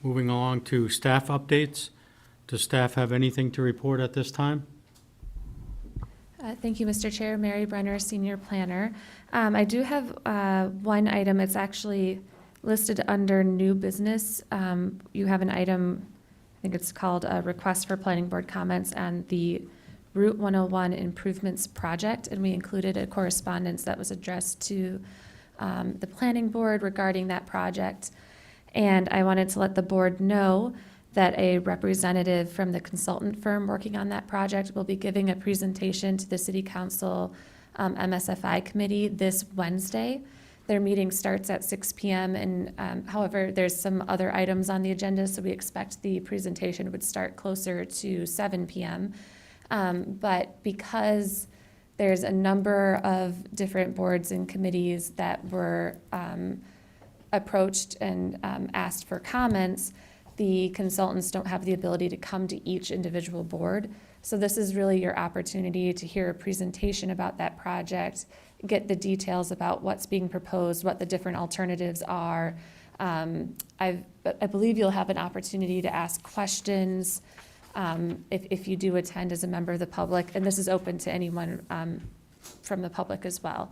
Moving along to staff updates. Does staff have anything to report at this time? Thank you, Mr. Chair. Mary Brenner, Senior Planner. I do have one item. It's actually listed under new business. You have an item, I think it's called a request for planning board comments on the Route 101 improvements project, and we included a correspondence that was addressed to the planning board regarding that project. And I wanted to let the board know that a representative from the consultant firm working on that project will be giving a presentation to the City Council MSFI committee this Wednesday. Their meeting starts at 6 p.m. and however, there's some other items on the agenda, so we expect the presentation would start closer to 7 p.m. But because there's a number of different boards and committees that were approached and asked for comments, the consultants don't have the ability to come to each individual board. So this is really your opportunity to hear a presentation about that project, get the details about what's being proposed, what the different alternatives are. I believe you'll have an opportunity to ask questions if you do attend as a member of the public, and this is open to anyone from the public as well.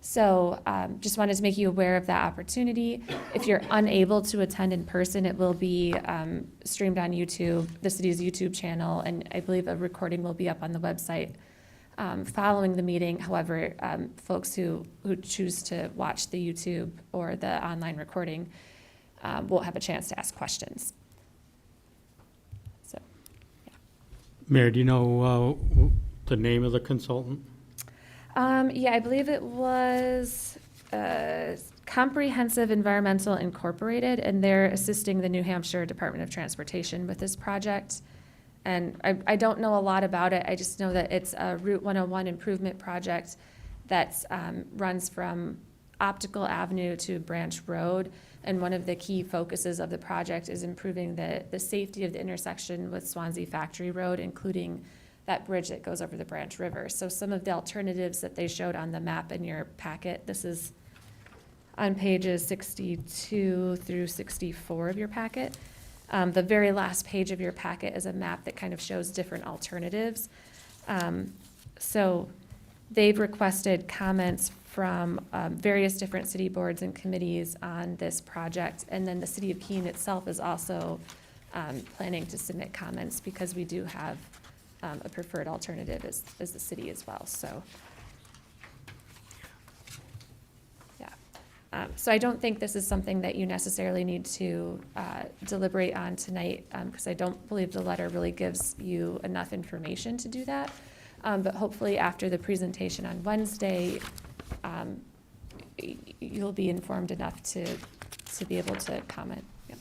So just wanted to make you aware of that opportunity. If you're unable to attend in person, it will be streamed on YouTube, the city's YouTube channel, and I believe a recording will be up on the website following the meeting. However, folks who choose to watch the YouTube or the online recording won't have a chance to ask questions. So, Mayor, do you know the name of the consultant? yeah, I believe it was Comprehensive Environmental Incorporated, and they're assisting the New Hampshire Department of Transportation with this project. And I don't know a lot about it. I just know that it's a Route 101 improvement project that runs from Optical Avenue to Branch Road. And one of the key focuses of the project is improving the safety of the intersection with Swansea Factory Road, including that bridge that goes over the Branch River. So some of the alternatives that they showed on the map in your packet, this is on pages 62 through 64 of your packet. The very last page of your packet is a map that kind of shows different alternatives. So they've requested comments from various different city boards and committees on this project. And then the City of Keene itself is also planning to submit comments because we do have a preferred alternative as the city as well, so. Yeah. So I don't think this is something that you necessarily need to deliberate on tonight, because I don't believe the letter really gives you enough information to do that. But hopefully after the presentation on Wednesday, you'll be informed enough to be able to comment. Yeah.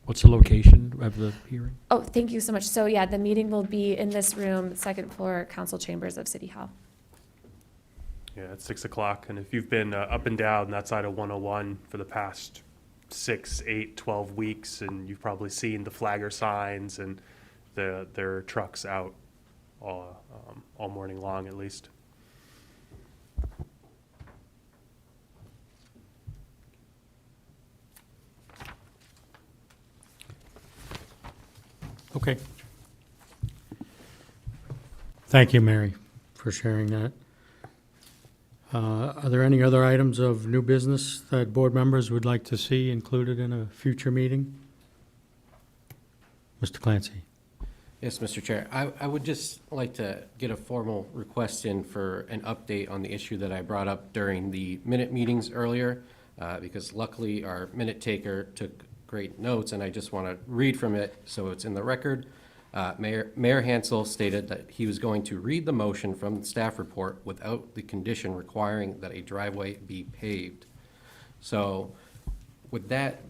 What's the location of the hearing? Oh, thank you so much. So yeah, the meeting will be in this room, second floor, council chambers of City Hall. Yeah, it's 6 o'clock, and if you've been up and down that side of 101 for the past 6, 8, 12 weeks, and you've probably seen the flagger signs and their trucks out all morning long at least. Okay. Thank you, Mary, for sharing that. Are there any other items of new business that board members would like to see included in a future meeting? Mr. Clancy. Yes, Mr. Chair. I would just like to get a formal request in for an update on the issue that I brought up during the minute meetings earlier, because luckily our minute taker took great notes, and I just want to read from it so it's in the record. Mayor Hansel stated that he was going to read the motion from the staff report without the condition requiring that a driveway be paved. So with that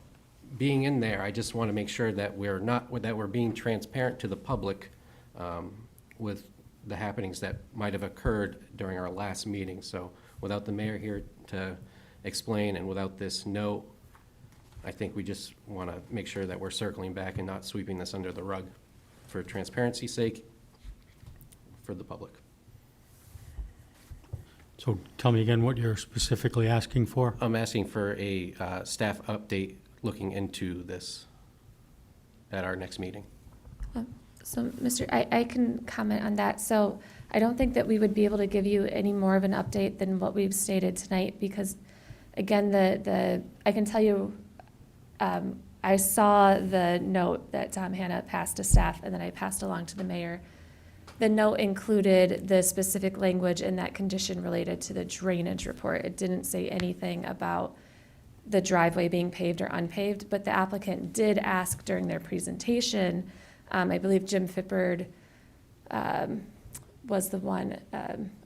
being in there, I just want to make sure that we're being transparent to the public with the happenings that might have occurred during our last meeting. So without the mayor here to explain and without this note I think we just want to make sure that we're circling back and not sweeping this under the rug for transparency's sake, for the public. So tell me again what you're specifically asking for? I'm asking for a staff update looking into this at our next meeting. So, I can comment on that. So I don't think that we would be able to give you any more of an update than what we've stated tonight, because, again, I can tell you, I saw the note that Tom Hanna passed to staff, and then I passed along to the mayor. The note included the specific language in that condition related to the drainage report. It didn't say anything about the driveway being paved or unpaved, but the applicant did ask during their presentation. I believe Jim Fippard was the one,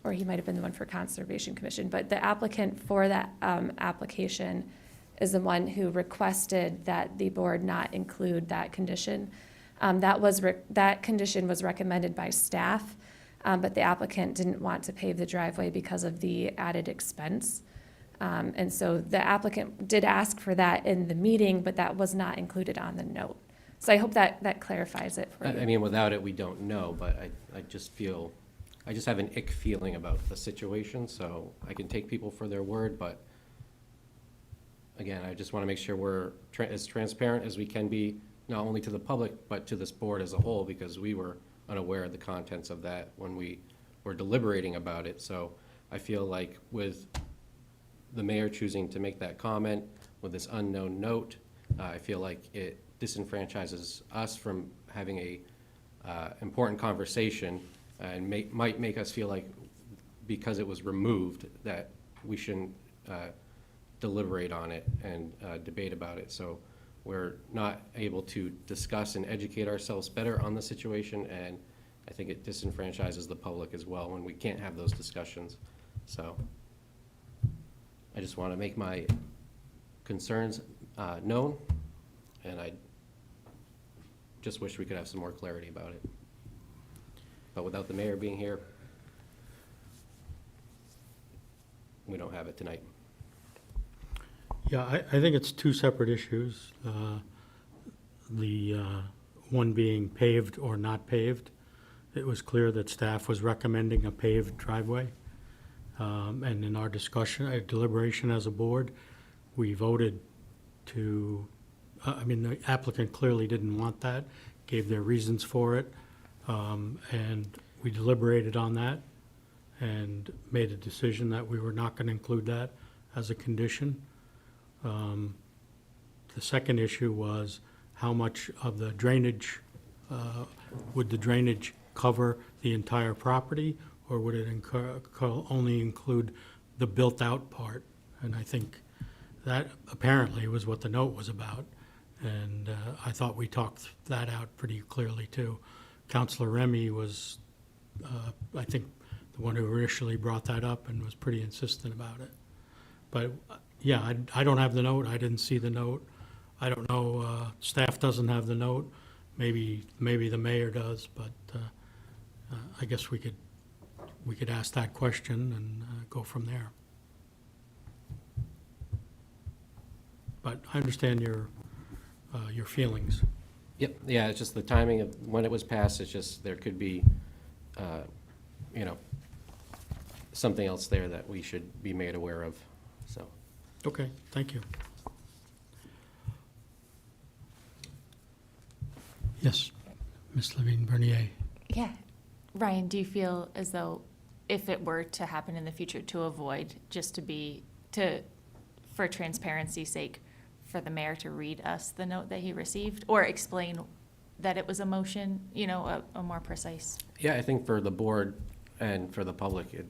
or he might have been the one for Conservation Commission, but the applicant for that application is the one who requested that the board not include that condition. That condition was recommended by staff, but the applicant didn't want to pave the driveway because of the added expense. And so the applicant did ask for that in the meeting, but that was not included on the note. So I hope that clarifies it for you. I mean, without it, we don't know, but I just have an ick feeling about the situation, so I can take people for their word, but again, I just want to make sure we're as transparent as we can be, not only to the public, but to this board as a whole, because we were unaware of the contents of that when we were deliberating about it. So I feel like with the mayor choosing to make that comment with this unknown note, I feel like it disenfranchises us from having a important conversation, and might make us feel like because it was removed that we shouldn't deliberate on it and debate about it. So we're not able to discuss and educate ourselves better on the situation, and I think it disenfranchises the public as well when we can't have those discussions. So I just want to make my concerns known, and I just wish we could have some more clarity about it. But without the mayor being here, we don't have it tonight. Yeah, I think it's two separate issues. The one being paved or not paved. It was clear that staff was recommending a paved driveway. And in our discussion, deliberation as a board, we voted to, the applicant clearly didn't want that, gave their reasons for it, and we deliberated on that and made a decision that we were not going to include that as a condition. The second issue was how much of the drainage, would the drainage cover the entire property, or would it only include the built-out part? And I think that apparently was what the note was about, and I thought we talked that out pretty clearly too. Councilor Remy was, I think, the one who initially brought that up and was pretty insistent about it. But yeah, I don't have the note. I didn't see the note. I don't know. Staff doesn't have the note. Maybe the mayor does. But I guess we could ask that question and go from there. But I understand your feelings. Yep, yeah, it's just the timing of when it was passed, it's just, there could be, something else there that we should be made aware of, so. Okay, thank you. Yes, Ms. Levine Bernier. Yeah. Ryan, do you feel as though if it were to happen in the future, to avoid, just for transparency's sake, for the mayor to read us the note that he received, or explain that it was a motion, a more precise? Yeah, I think for the board and for the public,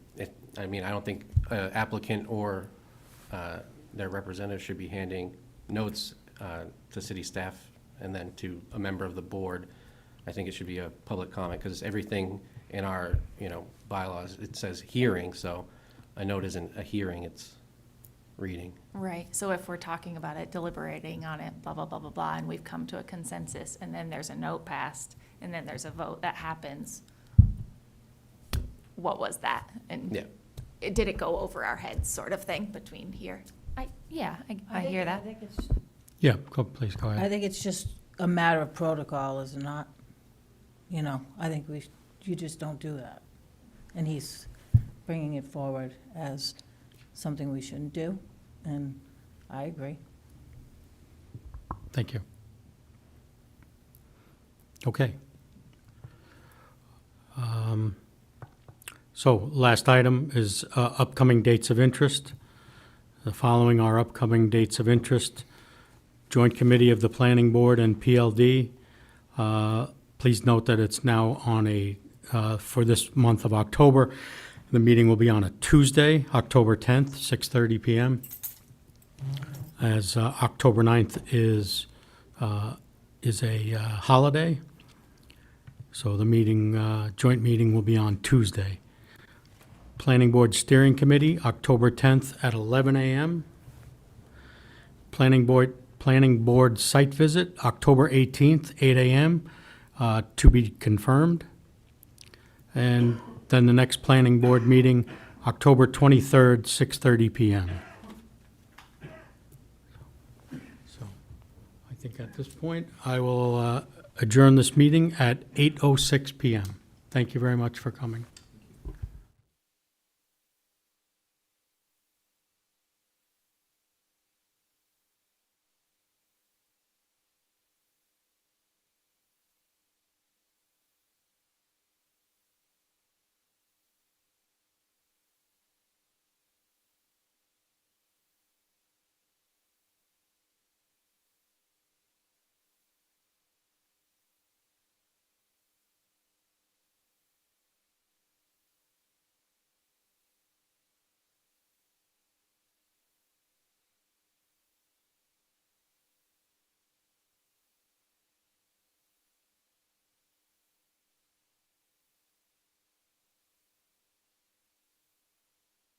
I don't think applicant or their representative should be handing notes to city staff and then to a member of the board. I think it should be a public comment, because everything in our, bylaws, it says hearing, so a note isn't a hearing, it's reading. Right, so if we're talking about it, deliberating on it, blah, blah, blah, blah, blah, and we've come to a consensus, and then there's a note passed, and then there's a vote that happens, what was that? And Yeah. did it go over our heads, sort of thing, between here? I hear that. I think it's Yeah, please go I ahead. think it's just a matter of protocol, is it not? You know, I think you just don't do that. And he's bringing it forward as something we shouldn't do, and I agree. Thank you. Okay. So last item is upcoming dates of interest. The following are upcoming dates of interest. Joint Committee of the Planning Board and PLD. Please note that it's now on for this month of October. The meeting will be on a Tuesday, October 10th, 6:30 PM. As October 9th is a holiday. So the joint meeting will be on Tuesday. Planning Board Steering Committee, October 10th at 11 a.m. Planning Board Site Visit, October 18th, 8 a.m., to be confirmed. And then the next Planning Board meeting, October 23rd, 6:30 p.m. So I think at this point, I will adjourn this meeting at 8:06 p.m. Thank you very much for coming.